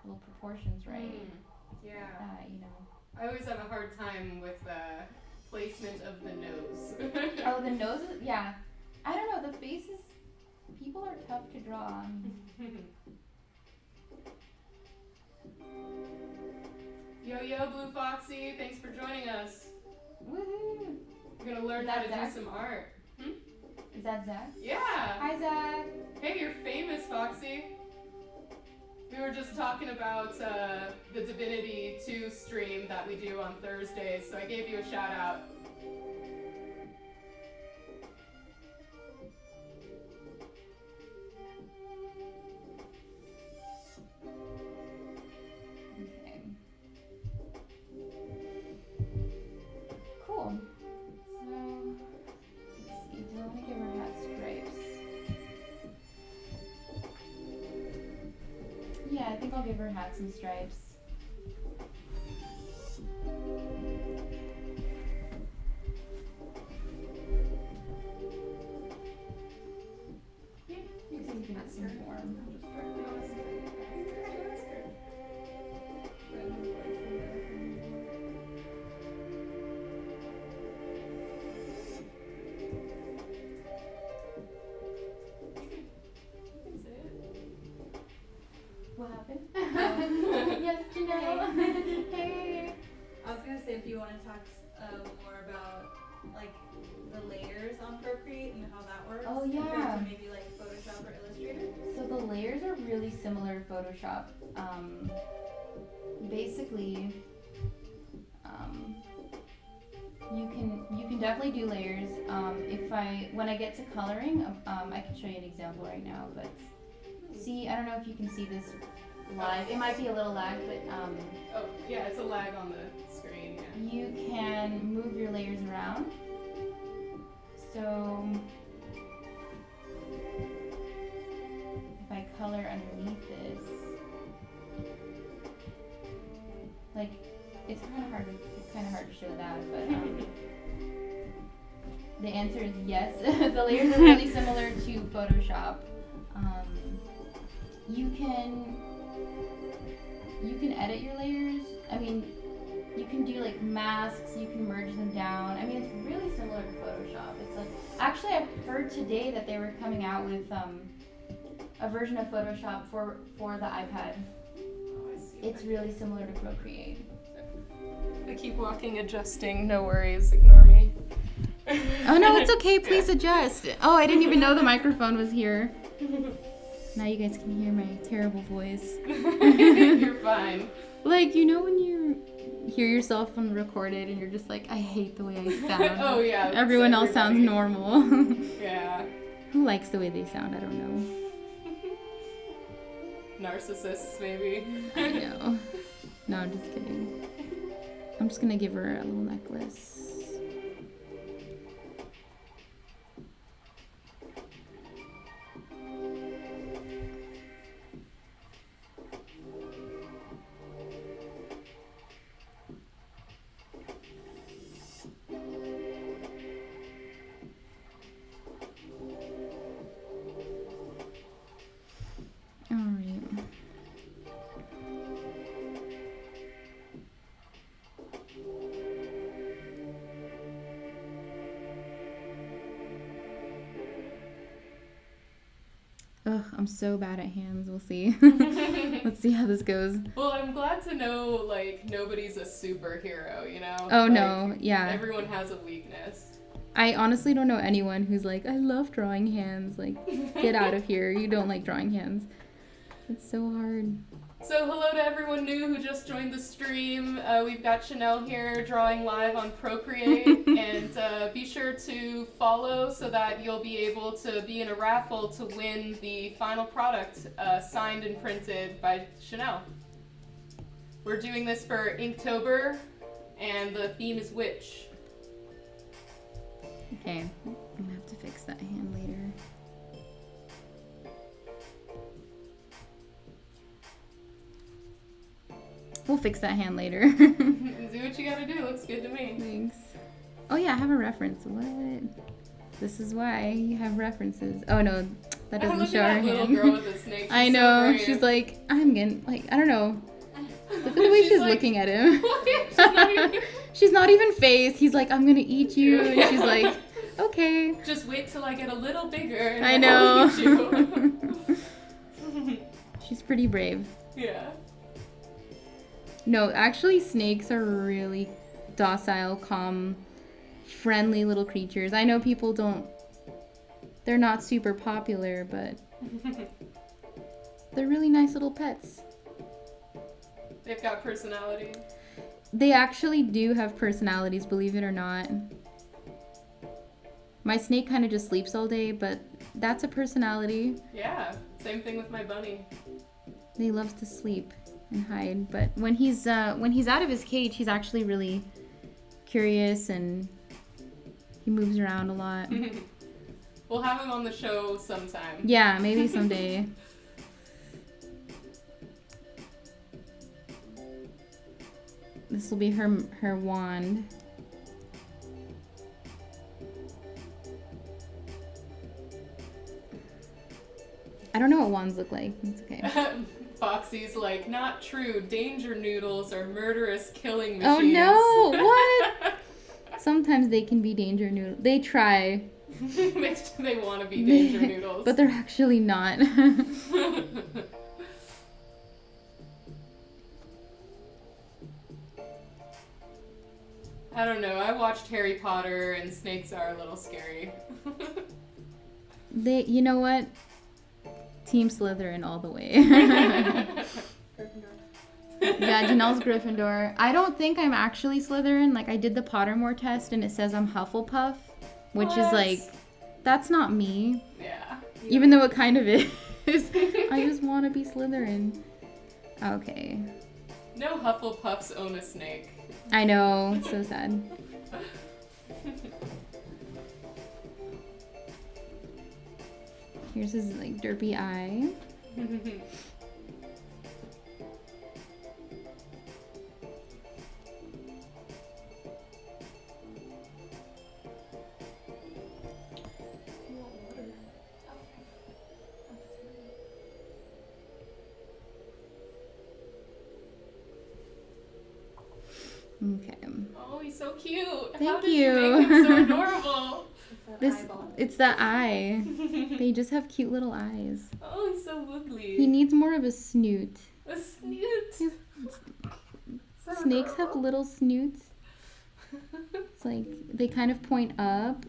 Speaker 2: little proportions right.
Speaker 1: Yeah.
Speaker 2: You know.
Speaker 1: I always have a hard time with the placement of the nose.
Speaker 2: Oh, the nose is, yeah. I don't know, the faces, people are tough to draw.
Speaker 1: Yo, yo, Blue Foxy, thanks for joining us.
Speaker 2: Woohoo!
Speaker 1: We're gonna learn how to do some art.
Speaker 2: Is that Zach?
Speaker 1: Yeah!
Speaker 2: Hi, Zach!
Speaker 1: Hey, you're famous, Foxy. We were just talking about the Divinity 2 stream that we do on Thursdays, so I gave you a shout out.
Speaker 2: Okay. Cool. So, let's see. Do I want to give her hat stripes? Yeah, I think I'll give her hats and stripes. Yeah, you can give it some form. What happened? Yes, Chanaelle. Hey.
Speaker 3: I was gonna say if you want to talk more about like the layers on Procreate and how that works.
Speaker 2: Oh, yeah.
Speaker 3: Compared to maybe like Photoshop or Illustrator.
Speaker 2: So the layers are really similar to Photoshop. Basically, you can definitely do layers. When I get to coloring, I can show you an example right now. But see, I don't know if you can see this live. It might be a little lag, but
Speaker 1: Oh yeah, it's a lag on the screen. Yeah.
Speaker 2: you can move your layers around. So if I color underneath this, like it's kind of hard to show that, but the answer is yes. The layers are really similar to Photoshop. You can edit your layers. I mean, you can do like masks, you can merge them down. I mean, it's really similar to Photoshop. It's like, actually I heard today that they were coming out with a version of Photoshop for the iPad.
Speaker 1: Oh, I see.
Speaker 2: It's really similar to Procreate.
Speaker 1: I keep walking, adjusting. No worries. Ignore me.
Speaker 2: Oh no, it's okay. Please adjust. Oh, I didn't even know the microphone was here. Now you guys can hear my terrible voice.
Speaker 1: You're fine.
Speaker 2: Like, you know when you hear yourself on recorded and you're just like, I hate the way I sound.
Speaker 1: Oh yeah.
Speaker 2: Everyone else sounds normal.
Speaker 1: Yeah.
Speaker 2: Who likes the way they sound? I don't know.
Speaker 1: Narcissists, maybe.
Speaker 2: I know. No, I'm just kidding. I'm just gonna give her a little necklace. Ugh, I'm so bad at hands. We'll see. Let's see how this goes.
Speaker 1: Well, I'm glad to know, like, nobody's a superhero, you know?
Speaker 2: Oh,
Speaker 1: like,
Speaker 2: no, yeah.
Speaker 1: Everyone has a weakness.
Speaker 2: I honestly don't know anyone who's like, I love drawing hands. Like, get out of here. You don't like drawing hands. It's so hard.
Speaker 1: So hello to everyone new who just joined the stream. We've got Chanaelle here drawing live on Procreate. And be sure to follow so that you'll be able to be in a raffle to win the final product signed and printed by Chanaelle. We're doing this for Inktober, and the theme is witch.
Speaker 2: Okay, I'm gonna have to fix that hand later. We'll fix that hand later.
Speaker 1: Do what you gotta do. Looks good to me.
Speaker 2: Thanks. Oh yeah, I have a reference. What? This is why you have references. Oh no, that doesn't show her
Speaker 1: little
Speaker 2: hand.
Speaker 1: girl with the snake. She's
Speaker 2: I know.
Speaker 1: So brave.
Speaker 2: She's like, I'm gonna, like, I don't know. Look at the way she's
Speaker 1: like,
Speaker 2: looking at him.
Speaker 1: She's not even...
Speaker 2: She's not even phased. He's like, I'm gonna eat you. And she's like, okay.
Speaker 1: Just wait till I get a little bigger. And
Speaker 2: I
Speaker 1: then
Speaker 2: know.
Speaker 1: I'll eat you.
Speaker 2: She's pretty brave.
Speaker 1: Yeah.
Speaker 2: No, actually, snakes are really docile, calm, friendly little creatures. I know people don't, they're not super popular, but they're really nice little pets.
Speaker 1: They've got personality.
Speaker 2: They actually do have personalities, believe it or not. My snake kind of just sleeps all day, but that's a personality.
Speaker 1: Yeah, same thing with my bunny.
Speaker 2: He loves to sleep and hide, but when he's out of his cage, he's actually really curious and he moves around a lot.
Speaker 1: We'll have him on the show sometime.
Speaker 2: Yeah, maybe someday. This will be her wand. I don't know what wands look like. It's okay.
Speaker 1: Foxy's like, not true. Danger noodles are murderous killing
Speaker 2: Oh
Speaker 1: machines.
Speaker 2: no! What? Sometimes they can be danger noodles. They try.
Speaker 1: They want to be danger noodles.
Speaker 2: But they're actually not.
Speaker 1: I don't know. I watched Harry Potter, and snakes are a little scary.
Speaker 2: You know what? Team Slytherin all the way. Yeah, Janelle's Gryffindor. I don't think I'm actually Slytherin. Like, I did the Pottermore test, and it says I'm Hufflepuff, which is like, that's not me.
Speaker 1: Yeah.
Speaker 2: Even though it kind of is. I just want to be Slytherin. Okay.
Speaker 1: No Hufflepuffs own a snake.
Speaker 2: I know. It's so sad. Here's his, like, derpy eye. Okay.
Speaker 1: Oh, he's so cute.
Speaker 2: Thank
Speaker 1: How did
Speaker 2: you.
Speaker 1: make him so adorable?
Speaker 2: It's the eye. They just have cute little eyes.
Speaker 1: Oh, he's so wiggly.
Speaker 2: He needs more of a snoot.
Speaker 1: A snoot.
Speaker 2: Snakes have little snoots. It's like they kind of point up.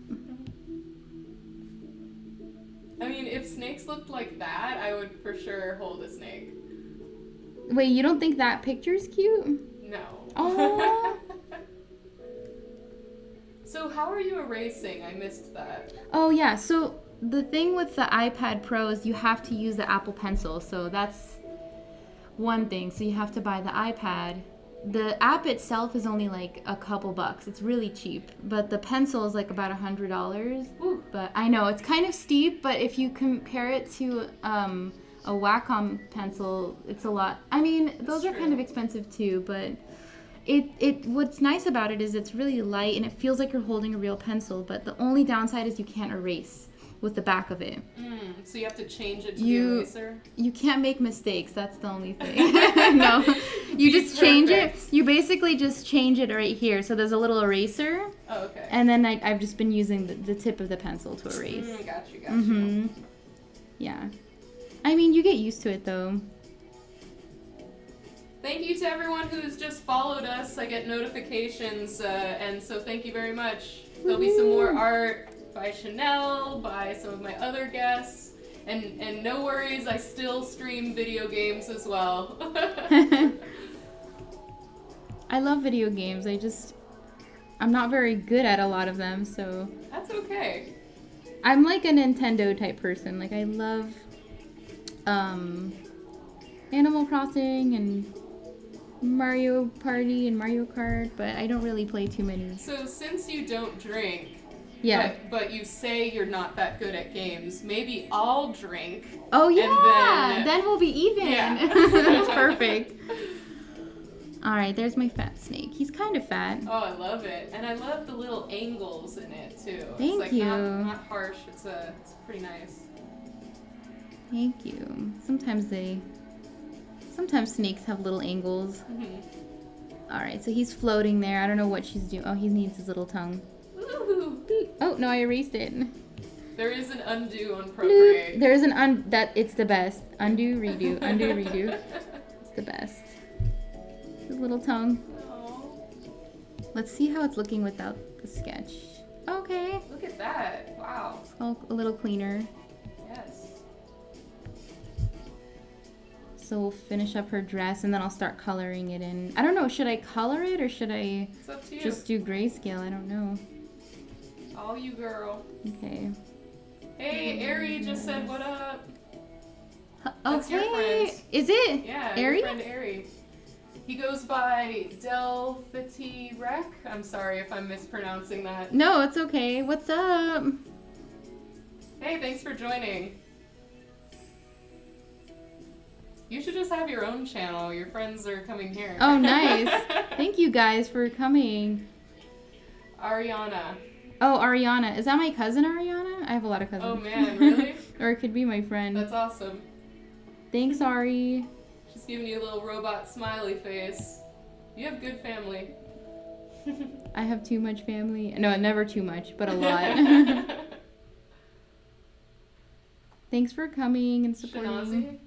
Speaker 1: I mean, if snakes looked like that, I would for sure hold a snake.
Speaker 2: Wait, you don't think that picture's cute?
Speaker 1: No.
Speaker 2: Oh.
Speaker 1: So how are you erasing? I missed that.
Speaker 2: Oh yeah, so the thing with the iPad Pro is you have to use the Apple Pencil, so that's one thing. So you have to buy the iPad. The app itself is only like a couple bucks. It's really cheap, but the pencil is like about $100.
Speaker 1: Ooh.
Speaker 2: But I know it's kind of steep, but if you compare it to a Wacom pencil, it's a lot. I mean, those are kind of expensive too, but it what's nice about it is it's really light and it feels like you're holding a real pencil, but the only downside is you can't erase with the back of it.
Speaker 1: So you have to change it to the eraser?
Speaker 2: You can't make mistakes. That's the only thing. No, you just change it. You basically just change it right here. So there's a little eraser.
Speaker 1: Oh, okay.
Speaker 2: And then I've just been using the tip of the pencil to erase.
Speaker 1: Got you.
Speaker 2: Yeah. I mean, you get used to it though.
Speaker 1: Thank you to everyone who's just followed us. I get notifications, and so thank you very much. There'll be some more art by Chanaelle, by some of my other guests, and no worries, I still stream video games as well.
Speaker 2: I love video games. I'm not very good at a lot of them, so.
Speaker 1: That's okay.
Speaker 2: I'm like a Nintendo type person. Like I love Animal Crossing and Mario Party and Mario Kart, but I don't really play too many.
Speaker 1: So since you don't drink,
Speaker 2: yeah,
Speaker 1: but you say you're not that good at games, maybe I'll drink.
Speaker 2: Oh yeah,
Speaker 1: and
Speaker 2: then we'll be even.
Speaker 1: Yeah.
Speaker 2: That's perfect. All right, there's my fat snake. He's kind of fat.
Speaker 1: Oh, I love it, and I love the little angles in it too.
Speaker 2: Thank
Speaker 1: it's like
Speaker 2: you.
Speaker 1: Not harsh. It's pretty nice.
Speaker 2: Thank you. Sometimes snakes have little angles. All right, so he's floating there. I don't know what she's doing. Oh, he needs his little tongue.
Speaker 1: Woo-hoo.
Speaker 2: Oh no, I erased it.
Speaker 1: There is an undo on Procreate.
Speaker 2: There's an it's the best. Undo, redo, undo, redo. It's the best. His little tongue.
Speaker 1: Aww.
Speaker 2: Let's see how it's looking without the sketch. Okay.
Speaker 1: Look at that. Wow.
Speaker 2: It's all a little cleaner.
Speaker 1: Yes.
Speaker 2: So we'll finish up her dress and then I'll start coloring it in. I don't know, should I color it or should I
Speaker 1: It's up to you.
Speaker 2: just do grayscale? I don't know.
Speaker 1: All you, girl.
Speaker 2: Okay.
Speaker 1: Hey, Ari just said what up.
Speaker 2: That's
Speaker 1: your friend.
Speaker 2: Is it?
Speaker 1: Yeah,
Speaker 2: Ari?
Speaker 1: your friend Ari. He goes by Del Fiti Rec. I'm sorry if I'm mispronouncing that.
Speaker 2: No, it's okay. What's up?
Speaker 1: Hey, thanks for joining. You should just have your own channel. Your friends are coming here.
Speaker 2: Oh, nice. Thank you guys for coming.
Speaker 1: Ariana.
Speaker 2: Oh, Ariana. Is that my cousin Ariana? I have a lot of cousins.
Speaker 1: Oh man, really?
Speaker 2: Or it could be my friend.
Speaker 1: That's awesome.
Speaker 2: Thanks, Ari.
Speaker 1: She's giving you a little robot smiley face. You have good family.
Speaker 2: I have too much family. No, never too much, but a lot. Thanks for coming and supporting.
Speaker 1: Shinazi?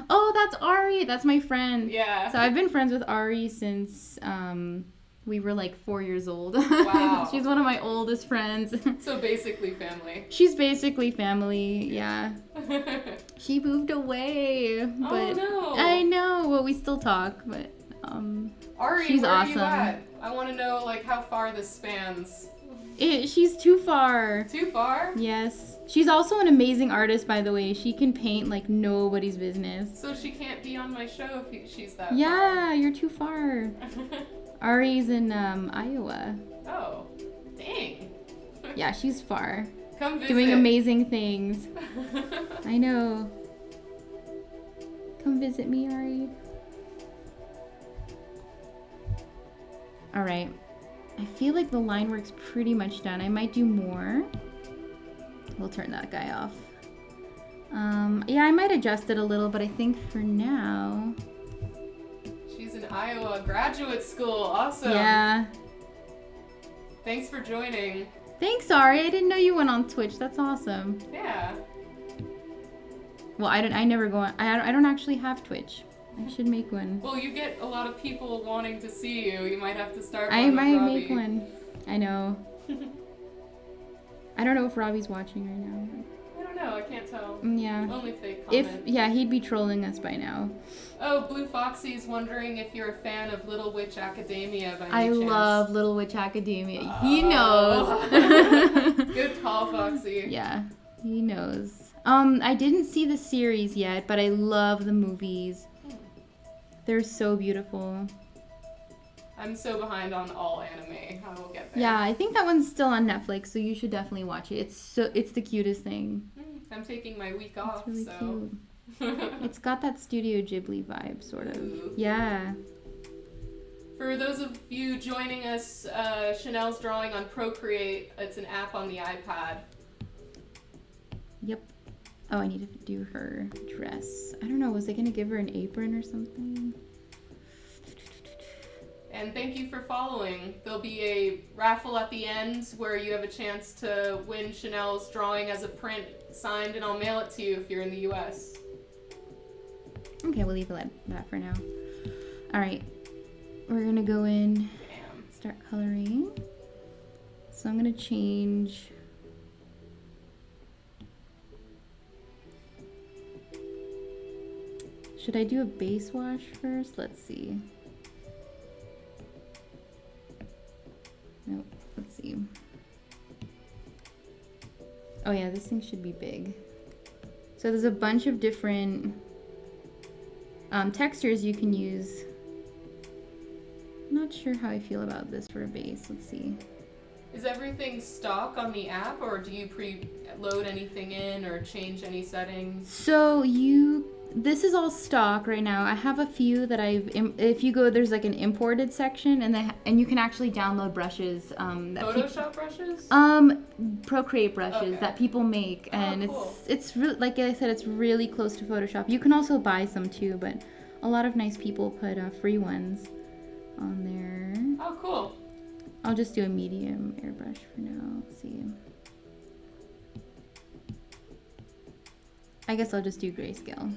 Speaker 2: Oh, that's Ari. That's my friend.
Speaker 1: Yeah.
Speaker 2: So I've been friends with Ari since we were like 4 years old.
Speaker 1: Wow.
Speaker 2: She's one of my oldest friends.
Speaker 1: So basically family.
Speaker 2: She's basically family, yeah. She moved away, but
Speaker 1: no.
Speaker 2: I know. Well, we still talk, but
Speaker 1: Ari,
Speaker 2: she's
Speaker 1: where
Speaker 2: awesome.
Speaker 1: are you at? I want to know like how far this spans.
Speaker 2: She's too far.
Speaker 1: Too far?
Speaker 2: Yes. She's also an amazing artist, by the way. She can paint like nobody's business.
Speaker 1: So she can't be on my show if she's that
Speaker 2: Yeah, you're too far. Ari's in Iowa.
Speaker 1: Oh, dang.
Speaker 2: Yeah, she's far.
Speaker 1: Come visit.
Speaker 2: Doing amazing things. I know. Come visit me, Ari. Alright. I feel like the line work's pretty much done. I might do more. We'll turn that guy off. Yeah, I might adjust it a little, but I think for now...
Speaker 1: She's in Iowa graduate school. Awesome.
Speaker 2: Yeah.
Speaker 1: Thanks for joining.
Speaker 2: Thanks, Ari. I didn't know you went on Twitch. That's awesome.
Speaker 1: Yeah.
Speaker 2: Well, I never go on... I don't actually have Twitch. I should make one.
Speaker 1: Well, you get a lot of people wanting to see you. You might have to start one
Speaker 2: I
Speaker 1: with
Speaker 2: might
Speaker 1: Robbie.
Speaker 2: make one. I know. I don't know if Robbie's watching right now.
Speaker 1: I don't know. I can't tell.
Speaker 2: Yeah.
Speaker 1: Only if they comment.
Speaker 2: Yeah, he'd be trolling us by now.
Speaker 1: Oh, Blue Foxy's wondering if you're a fan of Little Witch Academia by any
Speaker 2: I
Speaker 1: chance.
Speaker 2: love Little Witch Academia. He knows.
Speaker 1: Good call, Foxy.
Speaker 2: Yeah, he knows. I didn't see the series yet, but I love the movies. They're so beautiful.
Speaker 1: I'm so behind on all anime. I will get there.
Speaker 2: Yeah, I think that one's still on Netflix, so you should definitely watch it. It's the cutest thing.
Speaker 1: I'm taking my week off,
Speaker 2: It's really
Speaker 1: so.
Speaker 2: cute. It's got that Studio Ghibli vibe, sort of.
Speaker 1: Ooh.
Speaker 2: Yeah.
Speaker 1: For those of you joining us, Chanaelle's drawing on Procreate. It's an app on the iPad.
Speaker 2: Yep. Oh, I need to do her dress. I don't know, was I gonna give her an apron or something?
Speaker 1: And thank you for following. There'll be a raffle at the end where you have a chance to win Chanaelle's drawing as a print signed, and I'll mail it to you if you're in the US.
Speaker 2: Okay, we'll leave that for now. Alright, we're gonna go in, start coloring. So I'm gonna change... Should I do a base wash first? Let's see. Nope, let's see. Oh yeah, this thing should be big. So there's a bunch of different textures you can use. I'm not sure how I feel about this for a base. Let's see.
Speaker 1: Is everything stock on the app, or do you pre-load anything in or change any settings?
Speaker 2: So this is all stock right now. I have a few that if you go, there's like an imported section, and you can actually download brushes.
Speaker 1: Photoshop brushes?
Speaker 2: Procreate brushes that people make, and
Speaker 1: cool.
Speaker 2: it's really, like I said, it's really close to Photoshop. You can also buy some too, but a lot of nice people put free ones on there.
Speaker 1: Oh, cool.
Speaker 2: I'll just do a medium airbrush for now. Let's see. I guess I'll just do grayscale.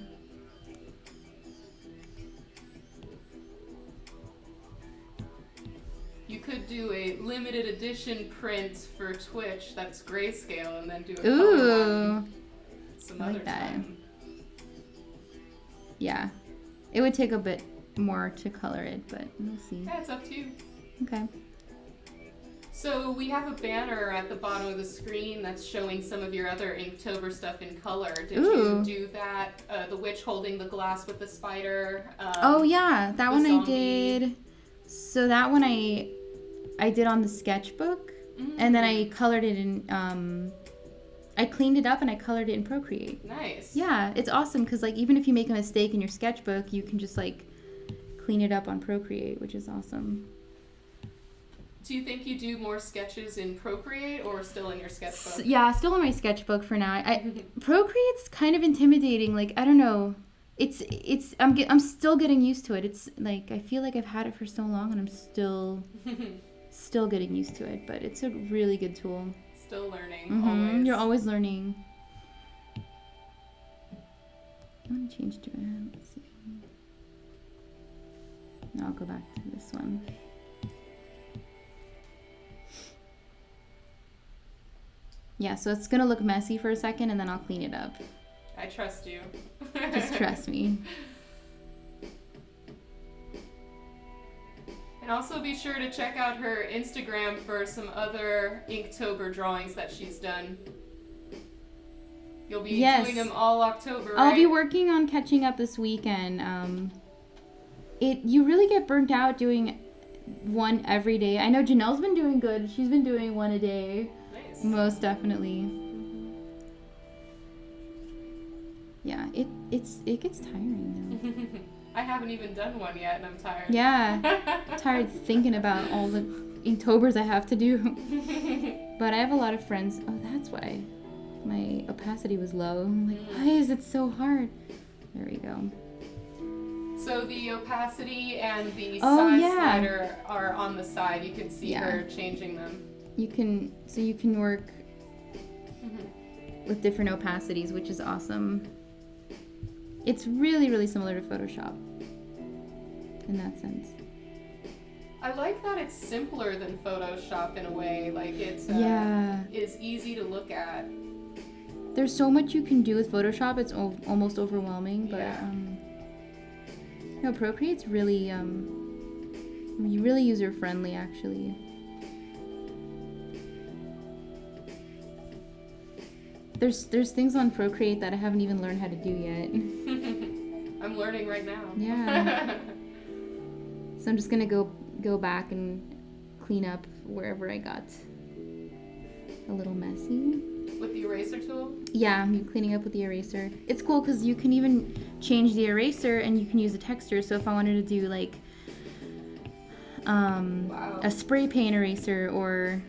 Speaker 1: You could do a limited edition print for Twitch that's grayscale, and then do a
Speaker 2: Ooh,
Speaker 1: color one some
Speaker 2: I like
Speaker 1: other
Speaker 2: that.
Speaker 1: time.
Speaker 2: Yeah, it would take a bit more to color it, but we'll see.
Speaker 1: Yeah, it's up to you.
Speaker 2: Okay.
Speaker 1: So we have a banner at the bottom of the screen that's showing some of your other Inktober stuff in color. Did you do that? The witch holding the glass with the spider.
Speaker 2: Oh yeah, that one
Speaker 1: zombie.
Speaker 2: I did. So that one I did on the sketchbook, and then I colored it in. I cleaned it up and I colored it in Procreate.
Speaker 1: Nice.
Speaker 2: Yeah, it's awesome because like even if you make a mistake in your sketchbook, you can just like clean it up on Procreate, which is awesome.
Speaker 1: Do you think you do more sketches in Procreate or still in your sketchbook?
Speaker 2: Yeah, still in my sketchbook for now. Procreate's kind of intimidating. Like I don't know. I'm still getting used to it. It's like I feel like I've had it for so long and I'm still getting used to it. But it's a really good tool.
Speaker 1: Still learning. Always.
Speaker 2: You're always learning. I want to change to it. Let's see. No, I'll go back to this one. Yeah, so it's gonna look messy for a second and then I'll clean it up.
Speaker 1: I trust you.
Speaker 2: Just trust me.
Speaker 1: And also be sure to check out her Instagram for some other Inktober drawings that she's done. You'll be doing them all October, right?
Speaker 2: I'll be working on catching up this weekend. You really get burnt out doing one every day. I know Janelle's been doing good. She's been doing one a day.
Speaker 1: Nice.
Speaker 2: Most definitely. Yeah, it gets tiring though.
Speaker 1: I haven't even done one yet and I'm tired.
Speaker 2: Yeah. Tired thinking about all the Inktober's I have to do. But I have a lot of friends. Oh, that's why my opacity was low. I'm like, why is it so hard? There we go.
Speaker 1: So the opacity and the size slider are on the side. You can see her changing them. You can
Speaker 2: work with different opacities, which is awesome. It's really, really similar to Photoshop in that sense.
Speaker 1: I like that it's simpler than Photoshop in a way. Like it is easy to look at.
Speaker 2: There's so much you can do with Photoshop. It's almost overwhelming, but no, Procreate's really really user friendly actually. There's things on Procreate that I haven't even learned how to do yet.
Speaker 1: I'm learning right now.
Speaker 2: Yeah. So I'm just gonna go back and clean up wherever I got a little messy.
Speaker 1: With the eraser tool?
Speaker 2: Yeah, I'm cleaning up with the eraser. It's cool because you can even change the eraser and you can use a texture. So if I wanted to do like a spray paint eraser or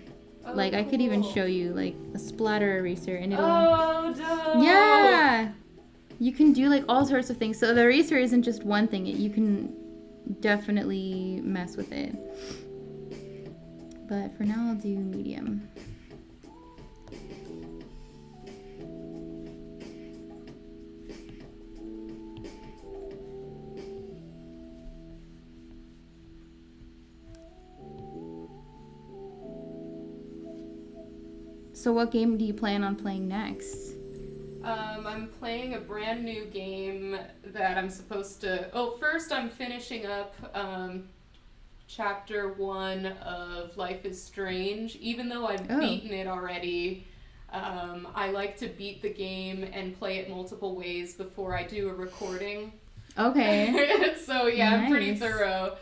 Speaker 2: like I could even show you like a splatter eraser and it'll...
Speaker 1: Oh, dope!
Speaker 2: Yeah! You can do like all sorts of things. So the eraser isn't just one thing. You can definitely mess with it. But for now I'll do medium. So what game do you plan on playing next?
Speaker 1: I'm playing a brand new game that I'm supposed to... Oh, first I'm finishing up chapter 1 of Life is Strange. Even though I've beaten it already, I like to beat the game and play it multiple ways before I do a recording.
Speaker 2: Okay.
Speaker 1: So yeah, nice. I'm pretty thorough.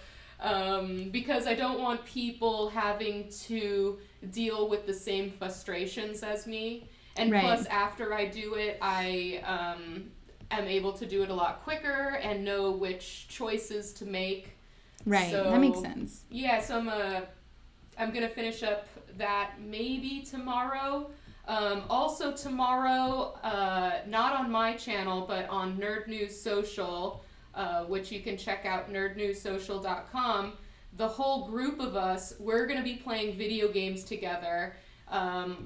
Speaker 1: Because I don't want people having to deal with the same frustrations as me. And plus, after I do it, I am able to do it a lot quicker and know which choices to make.
Speaker 2: Right, so, that makes sense.
Speaker 1: Yeah, so I'm gonna finish up that maybe tomorrow. Also tomorrow, not on my channel, but on Nerd News Social, which you can check out nerdnewssocial.com. The whole group of us, we're going to be playing video games together,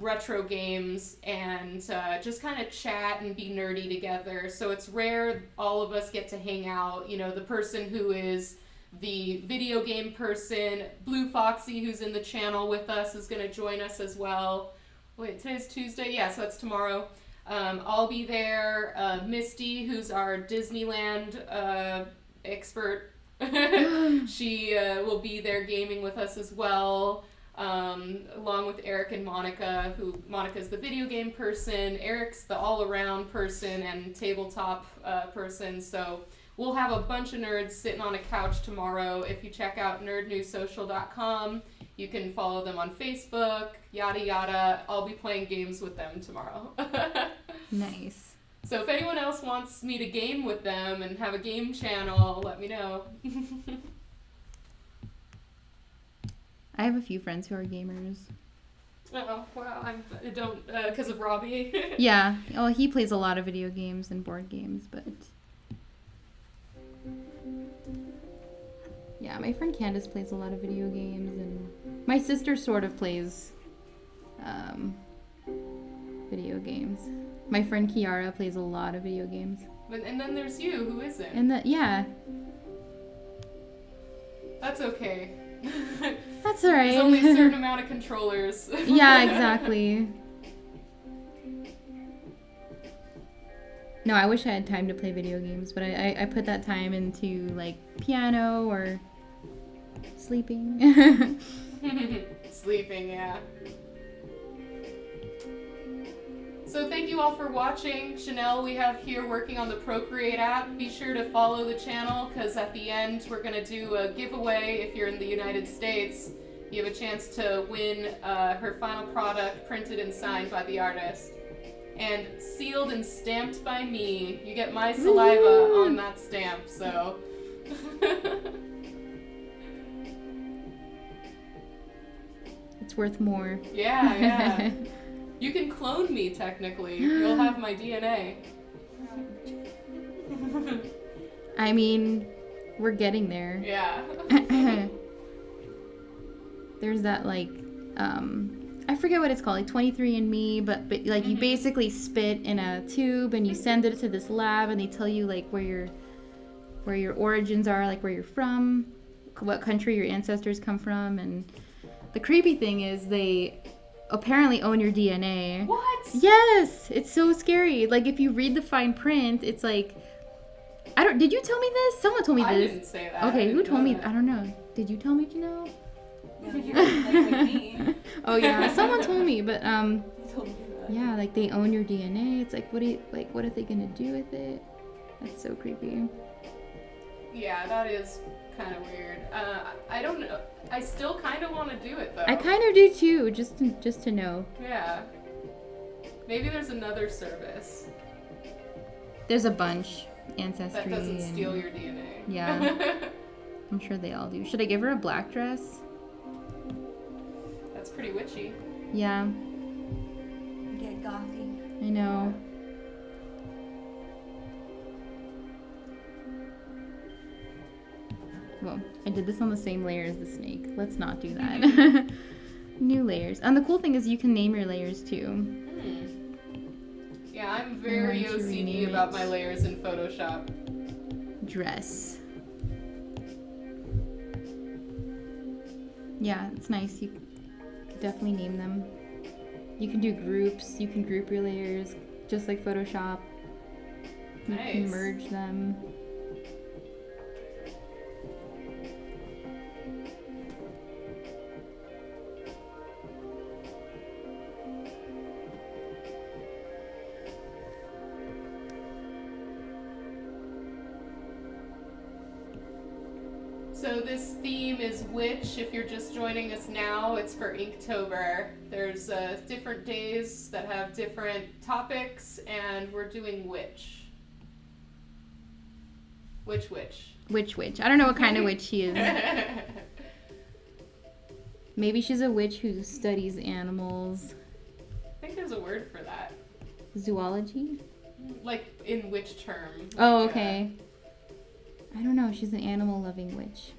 Speaker 1: retro games, and just kind of chat and be nerdy together. So it's rare all of us get to hang out. You know, the person who is the video game person, Blue Foxy, who's in the channel with us, is going to join us as well. Wait, today's Tuesday? Yeah, so that's tomorrow. I'll be there. Misty, who's our Disneyland expert, she will be there gaming with us as well, along with Eric and Monica, Monica's the video game person, Eric's the all-around person and tabletop person. So we'll have a bunch of nerds sitting on a couch tomorrow. If you check out nerdnewssocial.com, you can follow them on Facebook, yada yada. I'll be playing games with them tomorrow.
Speaker 2: Nice.
Speaker 1: So if anyone else wants me to game with them and have a game channel, let me know.
Speaker 2: I have a few friends who are gamers.
Speaker 1: Oh, wow. I don't, because of Robbie.
Speaker 2: Yeah. Oh, he plays a lot of video games and board games, but... Yeah, my friend Candace plays a lot of video games, and my sister sort of plays video games. My friend Kiara plays a lot of video games.
Speaker 1: And then there's you, who isn't.
Speaker 2: And yeah.
Speaker 1: That's okay.
Speaker 2: That's alright.
Speaker 1: There's only a certain amount of controllers.
Speaker 2: Yeah, exactly. No, I wish I had time to play video games, but I put that time into like piano or sleeping.
Speaker 1: Sleeping, yeah. So thank you all for watching. Chanaelle, we have here working on the Procreate app. Be sure to follow the channel because at the end we're going to do a giveaway. If you're in the United States, you have a chance to win her final product printed and signed by the artist. And sealed and stamped by me. You get my saliva on that stamp, so...
Speaker 2: It's worth more.
Speaker 1: Yeah, yeah. You can clone me, technically. You'll have my DNA.
Speaker 2: I mean, we're getting there.
Speaker 1: Yeah.
Speaker 2: There's that, like, I forget what it's called, like 23andMe, but like you basically spit in a tube and you send it to this lab and they tell you, like, where your origins are, like where you're from, what country your ancestors come from, and the creepy thing is they apparently own your DNA.
Speaker 1: What?
Speaker 2: Yes, it's so scary. Like if you read the fine print, it's like did you tell me this? Someone told me this.
Speaker 1: I didn't say that.
Speaker 2: Okay, who told me? I don't know. Did you tell me, Chanaelle?
Speaker 3: Yeah, you're like me.
Speaker 2: Oh yeah, someone told me, but
Speaker 3: You told me that.
Speaker 2: yeah, like they own your DNA. It's like what are they gonna do with it? That's so creepy.
Speaker 1: Yeah, that is kind of weird. I don't know. I still kind of want to do it though.
Speaker 2: I kind of do too, just to know.
Speaker 1: Yeah. Maybe there's another service
Speaker 2: There's a bunch. Ancestry.
Speaker 1: that doesn't steal your DNA.
Speaker 2: Yeah. I'm sure they all do. Should I give her a black dress?
Speaker 1: That's pretty witchy.
Speaker 2: Yeah,
Speaker 3: Get gothy.
Speaker 2: I know. Well, I did this on the same layer as the snake. Let's not do that. New layers. And the cool thing is you can name your layers too.
Speaker 1: Yeah, I'm very
Speaker 2: I'm going to
Speaker 1: OCD
Speaker 2: rename
Speaker 1: about
Speaker 2: it.
Speaker 1: my layers in Photoshop.
Speaker 2: Dress. Yeah, it's nice. You definitely name them. You can do groups. You can group your layers just like Photoshop. You can
Speaker 1: Nice.
Speaker 2: merge them.
Speaker 1: So this theme is witch. If you're just joining us now, it's for Inktober. There's different days that have different topics, and we're doing witch. Witch.
Speaker 2: Witch. I don't know what kind of witch she is. Maybe she's a witch who studies animals.
Speaker 1: I think there's a word for that.
Speaker 2: Zoology?
Speaker 1: Like, in which term?
Speaker 2: Oh,
Speaker 1: Like,
Speaker 2: okay. I don't know. She's an animal-loving witch.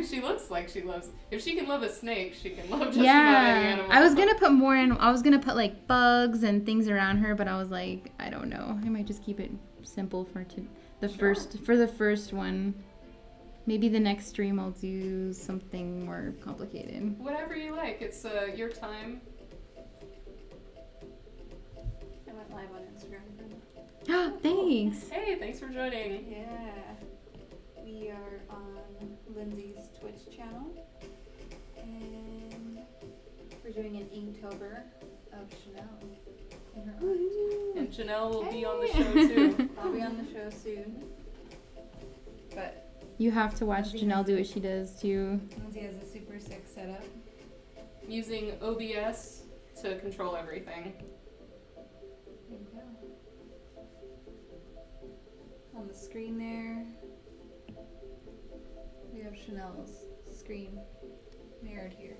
Speaker 1: She looks like she loves... If she can love a snake, she can love just about any
Speaker 2: Yeah.
Speaker 1: animal.
Speaker 2: I was gonna put more in. I was gonna put like bugs and things around her, but I was like, I don't know. I might just keep it simple for the first one. Maybe the next stream I'll do something more complicated.
Speaker 1: Whatever you like. It's your time.
Speaker 3: I went live on Instagram.
Speaker 2: Thanks.
Speaker 1: Hey, thanks for joining.
Speaker 3: Yeah. We are on Lindsay's Twitch channel. And we're doing an Inktober of Chanaelle in her art.
Speaker 1: And Chanaelle will be on the show too.
Speaker 3: I'll be on the show soon. But
Speaker 2: You have to watch Chanaelle do what she does too.
Speaker 3: Lindsay has a super sick setup.
Speaker 1: Using OBS to control everything.
Speaker 3: There you go. On the screen there, we have Chanelle's screen mirrored here.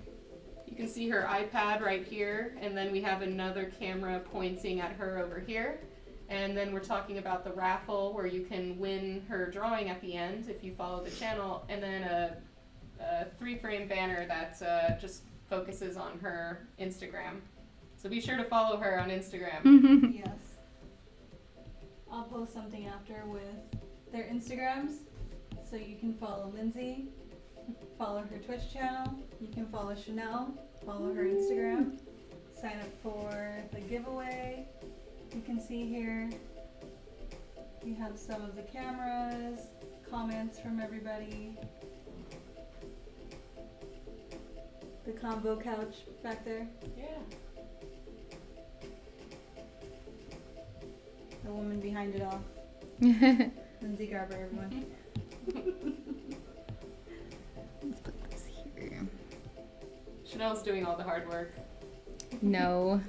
Speaker 1: You can see her iPad right here, and then we have another camera pointing at her over here. And then we're talking about the raffle where you can win her drawing at the end if you follow the channel, and then a 3-frame banner that just focuses on her Instagram. So be sure to follow her on Instagram.
Speaker 3: Yes. I'll post something after with their Instagrams, so you can follow Lindsay, follow her Twitch channel, you can follow Chanaelle, follow her Instagram, sign up for the giveaway. You can see here We have some of the cameras, comments from everybody. The combo couch back there.
Speaker 1: Yeah.
Speaker 3: The woman behind it all. Lindsay Garber, everyone.
Speaker 2: Let's put this here.
Speaker 1: Chanel's doing all the hard work.
Speaker 2: No.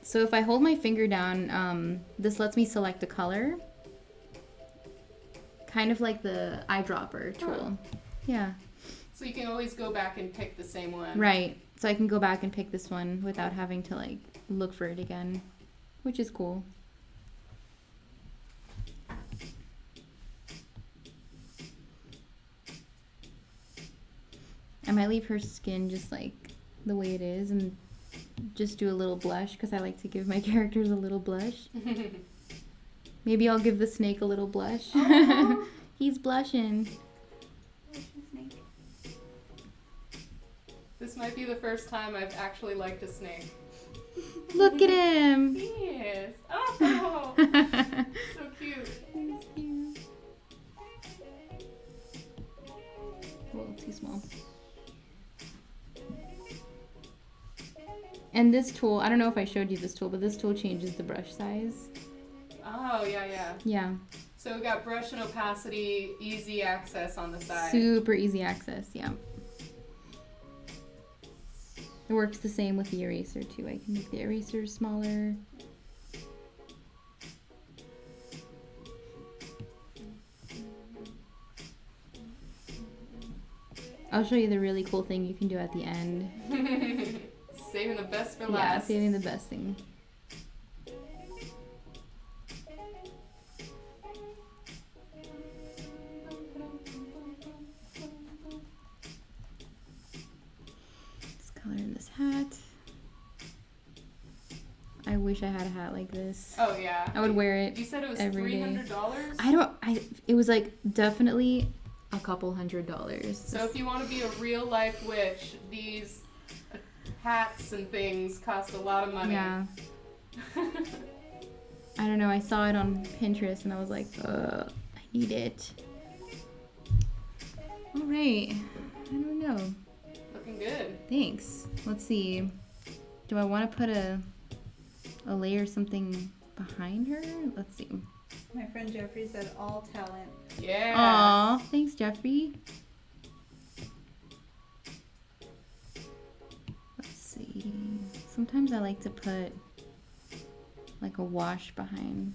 Speaker 2: So if I hold my finger down, this lets me select a color. Kind of like the eyedropper tool. Yeah.
Speaker 1: So you can always go back and pick the same one.
Speaker 2: Right. So I can go back and pick this one without having to like look for it again, which is cool. I might leave her skin just like the way it is and just do a little blush because I like to give my characters a little blush. Maybe I'll give the snake a little blush.
Speaker 1: Oh.
Speaker 2: He's blushing.
Speaker 1: This might be the first time I've actually liked a snake.
Speaker 2: Look at him.
Speaker 1: Yes. Oh, so cute.
Speaker 2: He's cute. Whoa, too small. And this tool, I don't know if I showed you this tool, but this tool changes the brush size.
Speaker 1: Oh, yeah, yeah.
Speaker 2: Yeah.
Speaker 1: So we got brush and opacity, easy access on the side.
Speaker 2: Super easy access, yeah. It works the same with the eraser too. I can make the eraser smaller. I'll show you the really cool thing you can do at the end.
Speaker 1: Saving the best for
Speaker 2: Yeah,
Speaker 1: last.
Speaker 2: saving the best thing. This color in this hat. I wish I had a hat like this.
Speaker 1: Oh, yeah.
Speaker 2: I would wear it.
Speaker 1: You said it was
Speaker 2: every day.
Speaker 1: $300?
Speaker 2: It was like definitely a couple $100s.
Speaker 1: So if you want to be a real life witch, these hats and things cost a lot of money.
Speaker 2: Yeah. I don't know. I saw it on Pinterest and I was like, I need it. All right. I don't know.
Speaker 1: Looking good.
Speaker 2: Thanks. Let's see. Do I want to put a layer something behind her? Let's see.
Speaker 3: My friend Jeffrey said all talent.
Speaker 1: Yeah.
Speaker 2: Aw, thanks, Jeffrey. Let's see. Sometimes I like to put like a wash behind.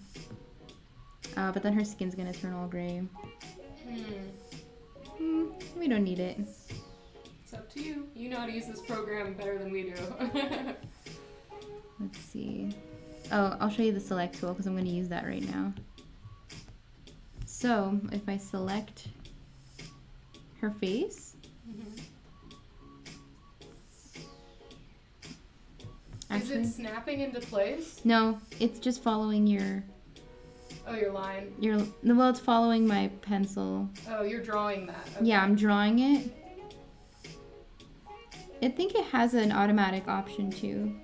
Speaker 2: But then her skin's gonna turn all gray. We don't need it.
Speaker 1: It's up to you. You know how to use this program better than we do.
Speaker 2: Let's see. Oh, I'll show you the select tool because I'm going to use that right now. So if I select her face,
Speaker 1: Is it snapping into place?
Speaker 2: No, it's just following your
Speaker 1: line.
Speaker 2: Well, it's following my pencil.
Speaker 1: Oh, you're drawing that. Okay.
Speaker 2: Yeah, I'm drawing it. I think it has an automatic option too.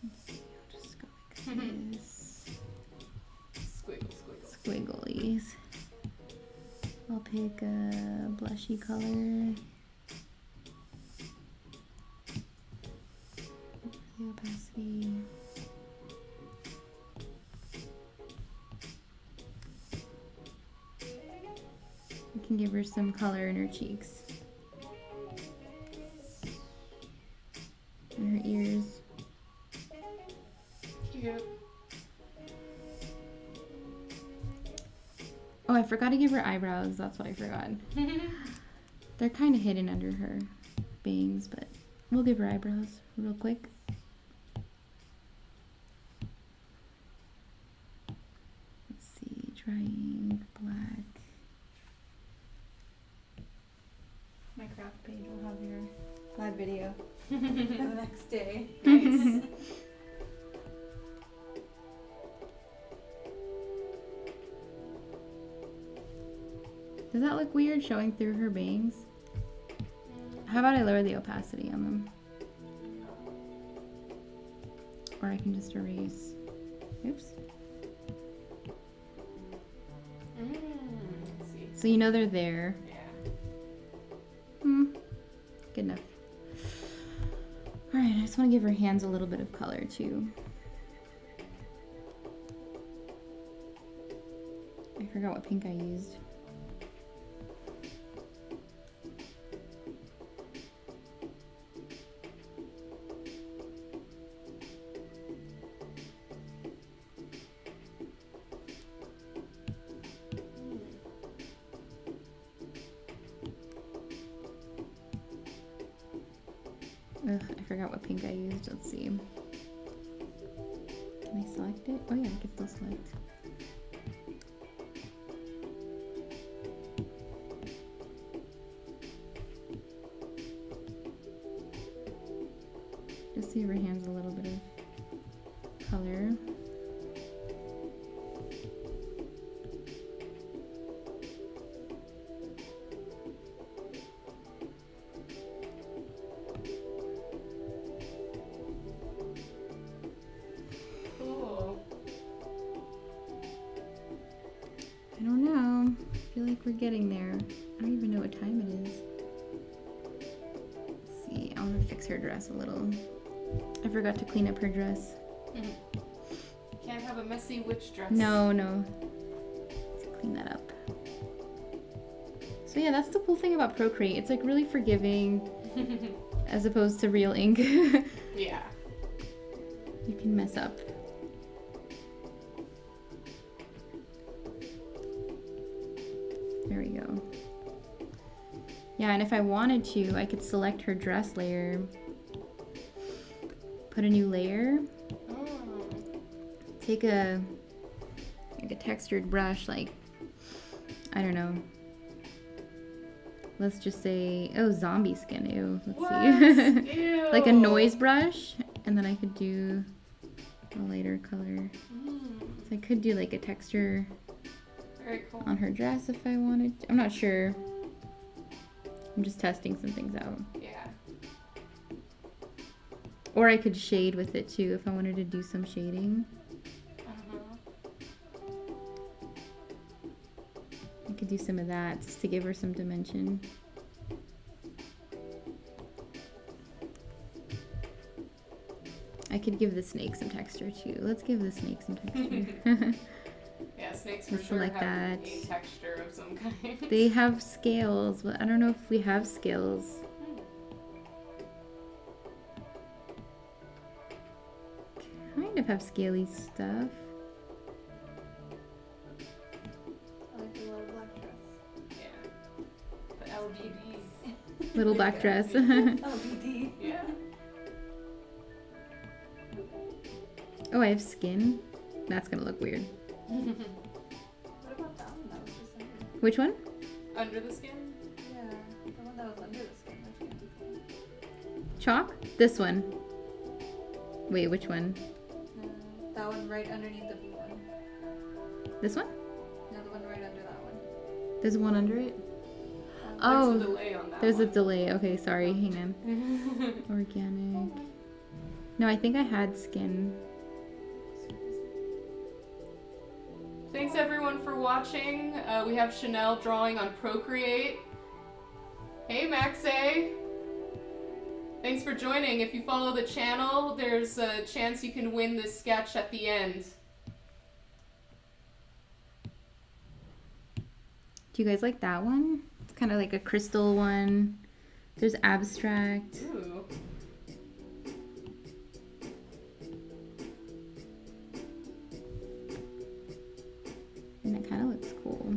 Speaker 2: Let's see, I'll just go like this.
Speaker 1: Squiggle.
Speaker 2: Squigglies. I'll pick a blushy color. The opacity. We can give her some color in her cheeks. And her ears.
Speaker 1: Cute.
Speaker 2: Oh, I forgot to give her eyebrows. That's what I forgot. They're kind of hidden under her bangs, but we'll give her eyebrows real quick. Let's see, drying black.
Speaker 3: My craft page will have your live video the next day.
Speaker 1: Nice.
Speaker 2: Does that look weird showing through her bangs? How about I lower the opacity on them? Or I can just erase. Oops.
Speaker 1: Let's see.
Speaker 2: So you know they're there.
Speaker 1: Yeah.
Speaker 2: Good enough. Alright, I just want to give her hands a little bit of color too. I forgot what pink I used. Ugh, I forgot what pink I used. Let's see. Can I select it? Oh yeah, I can still select. Just give her hands a little bit of color. I don't know. I feel like we're getting there. I don't even know what time it is. Let's see. I want to fix her dress a little. I forgot to clean up her dress.
Speaker 1: Can't have a messy witch dress.
Speaker 2: No. Let's clean that up. So yeah, that's the cool thing about Procreate. It's like really forgiving as opposed to real ink.
Speaker 1: Yeah.
Speaker 2: You can mess up. There we go. Yeah, and if I wanted to, I could select her dress layer, put a new layer, take a textured brush, like, I don't know. Let's just say, oh, zombie skin, ew. Let's see.
Speaker 1: Ew.
Speaker 2: Like a noise brush, and then I could do a lighter color. So I could do like a texture
Speaker 1: Very cool.
Speaker 2: on her dress if I wanted to. I'm not sure. I'm just testing some things out.
Speaker 1: Yeah.
Speaker 2: Or I could shade with it too if I wanted to do some shading. I could do some of that just to give her some dimension. I could give the snake some texture too. Let's give the snake some texture.
Speaker 1: Yeah, snakes for
Speaker 2: Let's
Speaker 1: sure
Speaker 2: select
Speaker 1: have
Speaker 2: that.
Speaker 1: a texture of some kind.
Speaker 2: They have scales, but I don't know if we have scales. Kind of have scaly stuff.
Speaker 3: I like the little black dress.
Speaker 1: Yeah. The LBD.
Speaker 2: Little black dress.
Speaker 3: LBD.
Speaker 1: Yeah.
Speaker 2: Oh, I have skin. That's gonna look weird.
Speaker 3: What about that one that was just under?
Speaker 2: Which one?
Speaker 1: Under the skin?
Speaker 3: Yeah, the one that was under the skin. Which one?
Speaker 2: Chalk? This one. Wait, which one?
Speaker 3: No, that one right underneath the blue one.
Speaker 2: This one?
Speaker 3: No, the one right under that one.
Speaker 2: There's one under it?
Speaker 1: There's
Speaker 2: Oh,
Speaker 1: a delay on that
Speaker 2: there's a
Speaker 1: one.
Speaker 2: delay. Okay, sorry. Hang on. Organic. No, I think I had skin.
Speaker 1: Thanks everyone for watching. We have Chanaelle drawing on Procreate. Hey Maxe! Thanks for joining. If you follow the channel, there's a chance you can win this sketch at the end.
Speaker 2: Do you guys like that one? It's kind of like a crystal one. There's abstract.
Speaker 1: Ooh.
Speaker 2: And it kind of looks cool.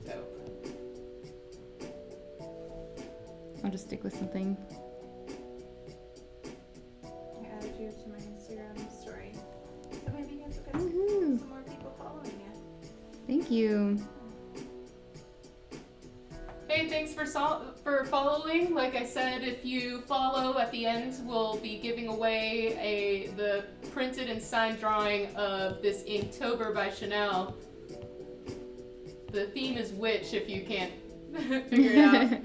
Speaker 1: Dope.
Speaker 2: I'll just stick with something.
Speaker 3: I added you to my Instagram story. So maybe you guys will get
Speaker 2: Woohoo!
Speaker 3: some more people following you.
Speaker 2: Thank you.
Speaker 1: Hey, thanks for following. Like I said, if you follow at the end, we'll be giving away the printed and signed drawing of this Inktober by Chanaelle. The theme is witch, if you can't figure it out.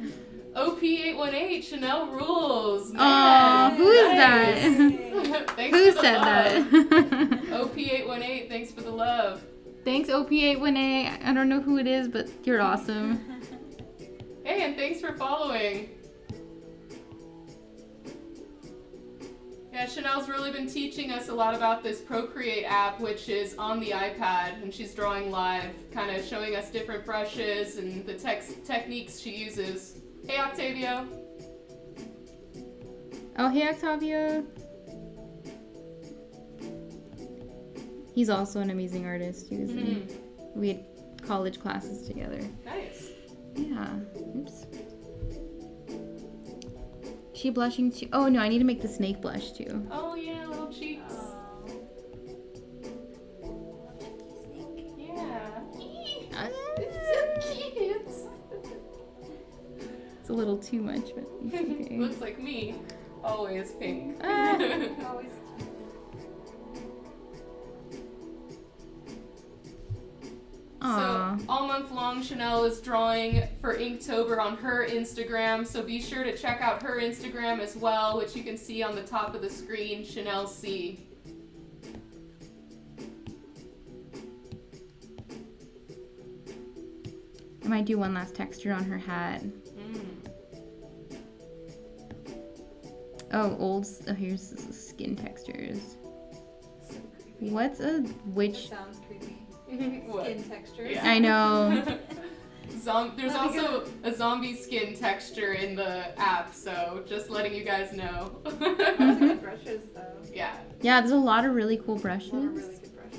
Speaker 1: OP818, Chanaelle rules.
Speaker 2: Aw, who is that?
Speaker 1: Thanks
Speaker 2: Who
Speaker 1: for the
Speaker 2: said
Speaker 1: love.
Speaker 2: that?
Speaker 1: OP818, thanks for the love.
Speaker 2: Thanks, OP818. I don't know who it is, but you're awesome.
Speaker 1: Hey, and thanks for following. Yeah, Chanelle's really been teaching us a lot about this Procreate app, which is on the iPad, and she's drawing live, kind of showing us different brushes and the techniques she uses. Hey, Octavio.
Speaker 2: Oh, hey, Octavio. He's also an amazing artist. He was we had college classes together.
Speaker 1: Nice.
Speaker 2: Yeah. Oops. She blushing too? Oh no, I need to make the snake blush too.
Speaker 1: Oh yeah, little cheeks. Yeah. It's so cute.
Speaker 2: It's a little too much, but it's okay.
Speaker 1: Looks like me. Always pink.
Speaker 3: Always.
Speaker 2: Aww.
Speaker 1: So all month long, Chanaelle is drawing for Inktober on her Instagram. So be sure to check out her Instagram as well, which you can see on the top of the screen, Chanaelle C.
Speaker 2: I might do one last texture on her hat. Oh, here's the skin textures.
Speaker 3: So creepy.
Speaker 2: What's a witch?
Speaker 3: Sounds creepy.
Speaker 1: What?
Speaker 3: Skin textures.
Speaker 1: Yeah.
Speaker 2: I know.
Speaker 1: There's also a zombie skin texture in the app, so just letting you guys know.
Speaker 3: Those are good brushes, though.
Speaker 1: Yeah.
Speaker 2: Yeah, there's a lot of really cool brushes.
Speaker 3: A lot of really good brushes.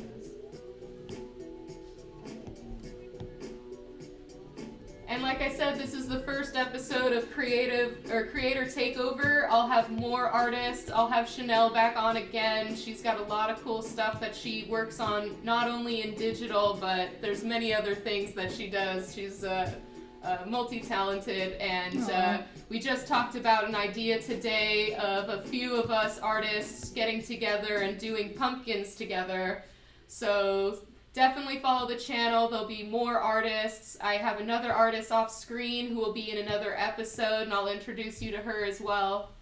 Speaker 1: And like I said, this is the first episode of Creator Takeover. I'll have more artists. I'll have Chanaelle back on again. She's got a lot of cool stuff that she works on, not only in digital, but there's many other things that she does. She's multi-talented, and we just talked about an idea today of a few of us artists getting together and doing pumpkins together. So definitely follow the channel. There'll be more artists. I have another artist off screen who will be in another episode, and I'll introduce you to her as well.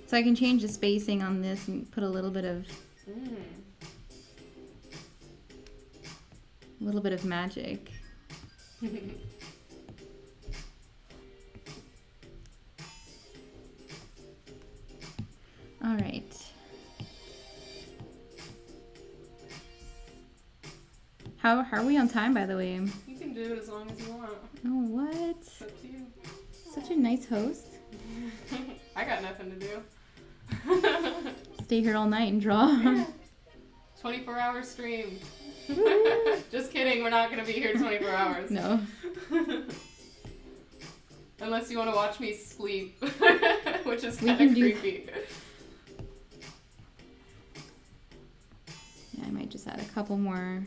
Speaker 2: So I can change the spacing on this and put a little bit of magic. All right. How are we on time, by the way?
Speaker 1: You can do it as long as you want.
Speaker 2: Oh, what?
Speaker 1: It's up to you.
Speaker 2: Such a nice host.
Speaker 1: I got nothing to do.
Speaker 2: Stay here all night and draw.
Speaker 1: Yeah. 24-hour stream. Just kidding, we're not going to be here 24 hours.
Speaker 2: No.
Speaker 1: Unless you want to watch me sleep, which is
Speaker 2: We
Speaker 1: kind
Speaker 2: can
Speaker 1: of
Speaker 2: do-
Speaker 1: creepy.
Speaker 2: Yeah, I might just add a couple more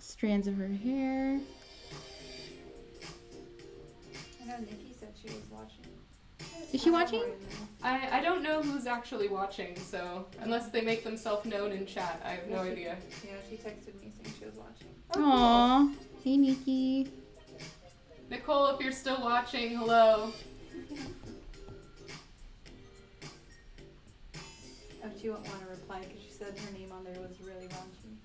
Speaker 2: strands of her hair.
Speaker 3: I know Nikki said she was watching.
Speaker 2: Is she watching?
Speaker 1: I don't know who's actually watching, so unless they make themselves known in chat, I have no idea.
Speaker 3: Yeah, she texted me saying she was watching.
Speaker 2: Aw. Hey, Nikki.
Speaker 1: Nicole, if you're still watching, hello.
Speaker 3: Oh, she won't want to reply because she said her name on there was really raunchy.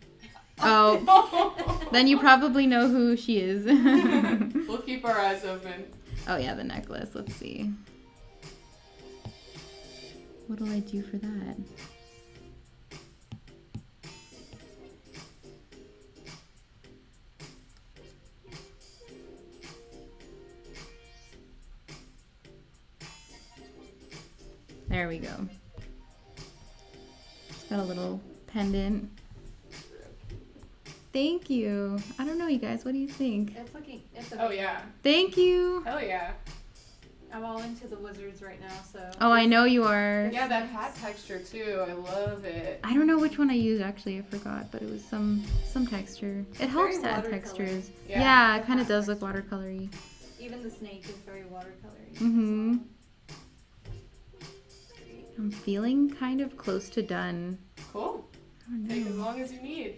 Speaker 2: Oh. Then you probably know who she is.
Speaker 1: We'll keep our eyes open.
Speaker 2: Oh yeah, the necklace. Let's see. What do I do for that? There we go. Got a little pendant. Thank you. I don't know, you guys. What do you think?
Speaker 3: It's
Speaker 1: Oh yeah.
Speaker 2: Thank you.
Speaker 1: Hell yeah.
Speaker 3: I'm all into the wizards right now, so.
Speaker 2: Oh, I know you are.
Speaker 1: Yeah, that hat texture too. I love it.
Speaker 2: I don't know which one I used actually. I forgot, but it was some texture. It helps
Speaker 3: very
Speaker 2: to add
Speaker 3: watercolor.
Speaker 2: textures.
Speaker 1: Yeah.
Speaker 2: Yeah, it
Speaker 3: The
Speaker 2: kind of
Speaker 3: hat
Speaker 2: does look
Speaker 3: texture.
Speaker 2: watercolory.
Speaker 3: Even the snake is very watercolory.
Speaker 2: Mhm. I'm feeling kind of close to done.
Speaker 1: Cool.
Speaker 2: I don't
Speaker 1: Take as
Speaker 2: know.
Speaker 1: long as you need.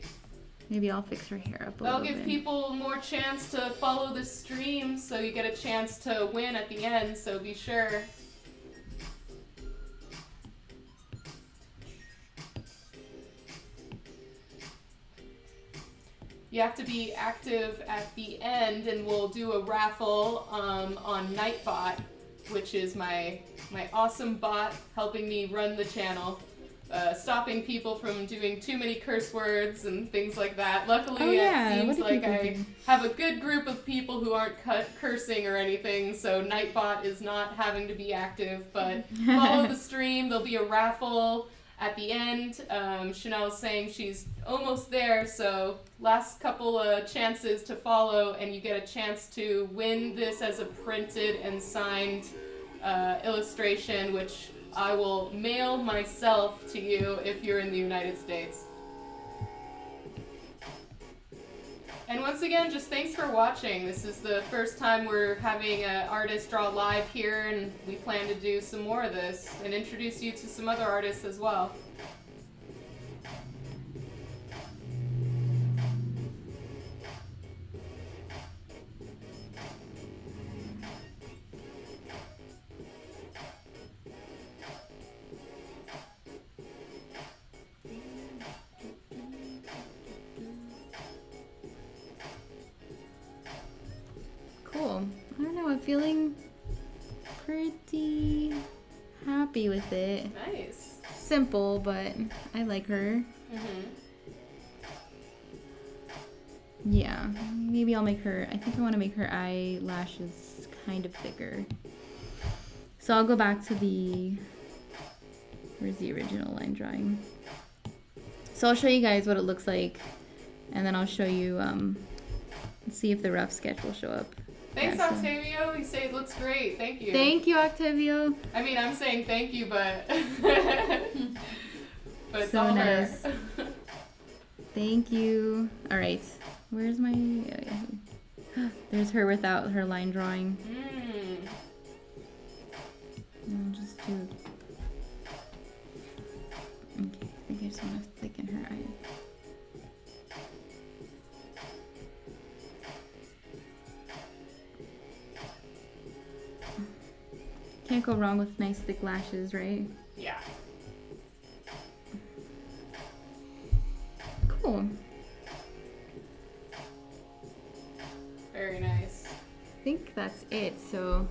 Speaker 2: Maybe I'll fix her hair up a
Speaker 1: That'll
Speaker 2: little
Speaker 1: give
Speaker 2: bit.
Speaker 1: people more chance to follow the stream, so you get a chance to win at the end, so be sure. You have to be active at the end, and we'll do a raffle on Nightbot, which is my awesome bot helping me run the channel. Stopping people from doing too many curse words and things like that. Luckily, it seems like I have a good group of people who aren't cursing or anything, so Nightbot is not having to be active, but follow the stream. There'll be a raffle at the end. Chanaelle's saying she's almost there, so last couple chances to follow, and you get a chance to win this as a printed and signed illustration, which I will mail myself to you if you're in the United States. And once again, just thanks for watching. This is the first time we're having an artist draw live here, and we plan to do some more of this and introduce you to some other artists as well.
Speaker 2: Cool. I don't know, I'm feeling pretty happy with it.
Speaker 1: Nice.
Speaker 2: Simple, but I like her. Yeah, maybe I'll make her, I think I want to make her eyelashes kind of thicker. So I'll go back to where's the original line drawing? So I'll show you guys what it looks like, and then I'll show you, see if the rough sketch will show up.
Speaker 1: Thanks, yeah, Octavio. You say it looks great. Thank you.
Speaker 2: Thank you, Octavio.
Speaker 1: I mean, I'm saying thank you, but but it's
Speaker 2: so
Speaker 1: all
Speaker 2: nice.
Speaker 1: her.
Speaker 2: Thank you. All right. Where's my... There's her without her line drawing. I'll just do... Okay, I think I just want to thicken her eye. Can't go wrong with nice thick lashes, right?
Speaker 1: Yeah.
Speaker 2: Cool.
Speaker 1: Very nice.
Speaker 2: I think that's it, so...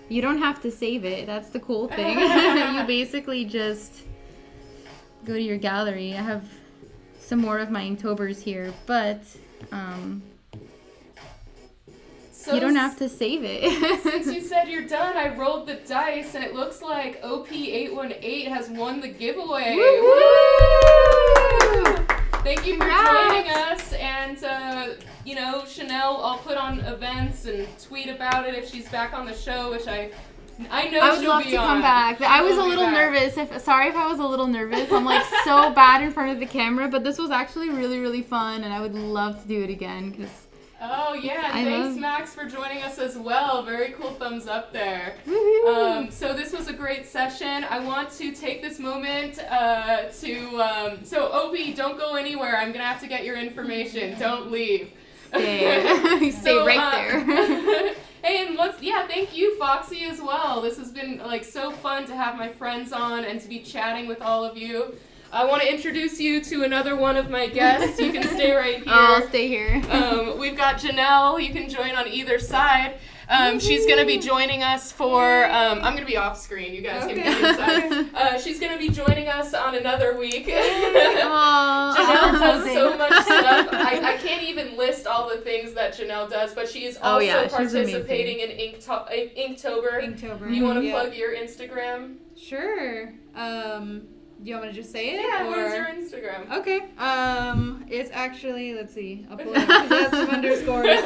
Speaker 2: You don't have to save it, that's the cool thing. You basically just go to your gallery. I have some more of my Inktober's here, but
Speaker 1: So
Speaker 2: you don't have to save it.
Speaker 1: Since you said you're done, I rolled the dice, and it looks like OP818 has won the giveaway.
Speaker 2: Woo!
Speaker 1: Thank you for joining us, and you know, Chanaelle, I'll put on events and tweet about it if she's back on the show, which I know
Speaker 2: I would
Speaker 1: she'll
Speaker 2: love
Speaker 1: be
Speaker 2: to
Speaker 1: on.
Speaker 2: come back. I was a little nervous. Sorry if I was a little nervous. I'm like so bad in front of the camera, but this was actually really, really fun, and I would love to do it again. Cause
Speaker 1: oh yeah, and thanks Max for joining us as well. Very cool thumbs up there. So this was a great session. I want to take this moment so Opie, don't go anywhere. I'm gonna have to get your information. Don't leave.
Speaker 2: Stay, stay right there.
Speaker 1: Hey, and thank you, Foxy, as well. This has been like so fun to have my friends on and to be chatting with all of you. I want to introduce you to another one of my guests. You can stay right here.
Speaker 2: I'll stay here.
Speaker 1: We've got Chanaelle. You can join on either side. She's going to be joining us for, I'm going to be off screen. You guys can be inside. She's going to be joining us on another week. Chanaelle does so much stuff. I can't even list all the things that Chanaelle does, but she is also participating in Inktober.
Speaker 3: Inktober.
Speaker 1: You want to plug your Instagram?
Speaker 3: Sure. Do you want me to just say it?
Speaker 1: Yeah,
Speaker 3: or...
Speaker 1: what is your Instagram?
Speaker 3: Okay. It's actually, let's see. I'll pull it up because it has some underscores.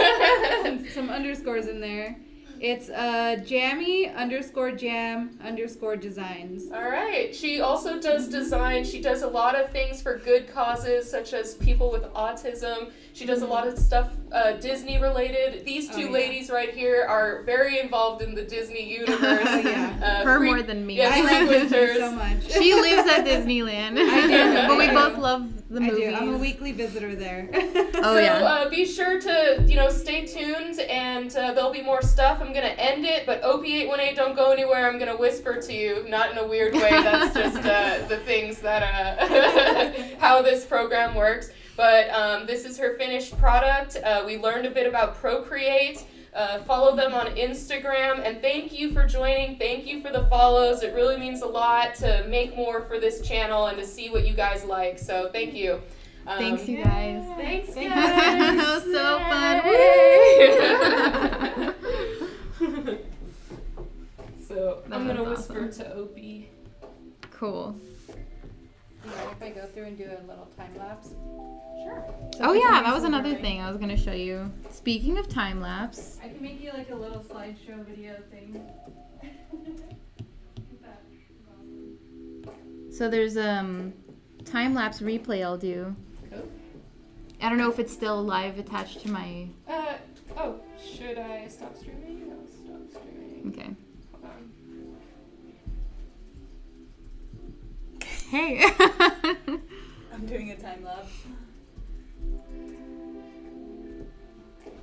Speaker 3: Some underscores in there. It's Jammy_Jam_Designs.
Speaker 1: All right. She also does design. She does a lot of things for good causes, such as people with autism. She does a lot of stuff Disney related. These two ladies right here are very involved in the Disney universe.
Speaker 2: Her more than me.
Speaker 1: Yeah,
Speaker 3: I like
Speaker 1: frequenters.
Speaker 3: Disney so much.
Speaker 2: She lives at Disneyland. I do. But we both love the
Speaker 3: I
Speaker 2: movies.
Speaker 3: do. I'm a weekly visitor there.
Speaker 2: Oh,
Speaker 1: so
Speaker 2: yeah.
Speaker 1: be sure to, stay tuned, and there'll be more stuff. I'm going to end it, but OP818, don't go anywhere. I'm going to whisper to you, not in a weird way. That's just the things that, how this program works. But this is her finished product. We learned a bit about Procreate. Follow them on Instagram, and thank you for joining. Thank you for the follows. It really means a lot to make more for this channel and to see what you guys like. So thank you.
Speaker 2: Thanks, you guys.
Speaker 1: Thanks, guys.
Speaker 2: That was so fun. Woo!
Speaker 1: So I'm
Speaker 2: That
Speaker 1: gonna
Speaker 2: was
Speaker 1: whisper
Speaker 2: awesome.
Speaker 1: to Opie.
Speaker 2: Cool.
Speaker 4: You mind if I go through and do a little time lapse?
Speaker 3: Sure.
Speaker 2: Oh yeah, that was another thing I was gonna show you. Speaking of time lapse,
Speaker 3: I can make you like a little slideshow video thing.
Speaker 2: so there's time lapse replay I'll do.
Speaker 1: Cool.
Speaker 2: I don't know if it's still live attached to my.
Speaker 1: Should I stop streaming? No, stop streaming.
Speaker 2: Okay.
Speaker 1: Hold on.
Speaker 2: Hey.
Speaker 3: I'm doing a time lapse.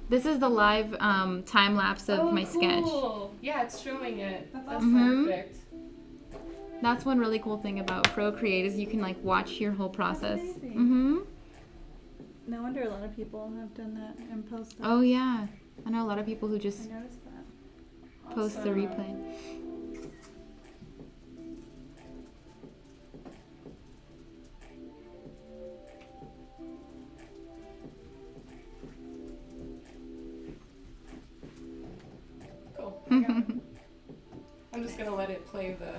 Speaker 2: This is the live time lapse of my sketch.
Speaker 1: Cool. Yeah, it's showing it. That's
Speaker 2: Mhm.
Speaker 1: perfect.
Speaker 2: That's one really cool thing about Procreate is you can like watch your whole process.
Speaker 3: amazing.
Speaker 2: Mhm.
Speaker 3: No wonder a lot of people have done that and post that.
Speaker 2: Oh yeah. I know a lot of people who just
Speaker 3: I noticed that.
Speaker 2: post the
Speaker 1: Awesome.
Speaker 2: replay.
Speaker 1: Cool. I got it. I'm just gonna let it play the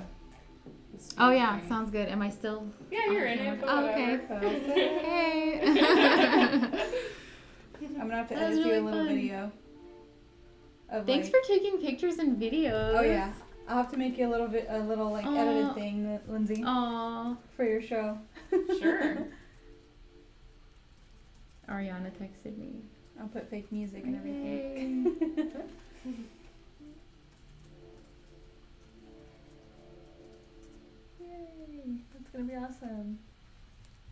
Speaker 2: Oh yeah,
Speaker 1: thing.
Speaker 2: sounds good. Am I still?
Speaker 1: Yeah, you're in it. But
Speaker 2: Oh, okay.
Speaker 1: whatever.
Speaker 2: Hey.
Speaker 3: I'm gonna have to
Speaker 2: That was
Speaker 3: edit you a
Speaker 2: really
Speaker 3: little
Speaker 2: fun.
Speaker 3: video. Of,
Speaker 2: Thanks
Speaker 3: like-
Speaker 2: for taking pictures and videos.
Speaker 3: Oh yeah, I'll have to make you a little like
Speaker 2: Aw.
Speaker 3: edited thing, Lindsay,
Speaker 2: Aw.
Speaker 3: for your show.
Speaker 1: Sure.
Speaker 2: Ariana texted me.
Speaker 3: I'll put fake music and everything. Yay! That's gonna be awesome.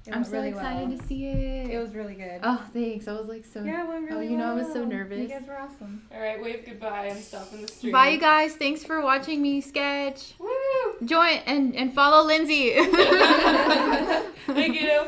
Speaker 3: It
Speaker 2: I'm
Speaker 3: went
Speaker 2: so
Speaker 3: really
Speaker 2: excited
Speaker 3: well.
Speaker 2: to see it.
Speaker 3: It was really good.
Speaker 2: Oh, thanks. I was like so.
Speaker 3: Yeah, it went really
Speaker 2: you know, I
Speaker 3: well.
Speaker 2: was so nervous.
Speaker 3: You guys were awesome.
Speaker 1: All right, wave goodbye. I'm stopping the stream.
Speaker 2: Bye, you guys. Thanks for watching me sketch.
Speaker 1: Woo!
Speaker 2: Join and follow Lindsay.
Speaker 1: Thank you.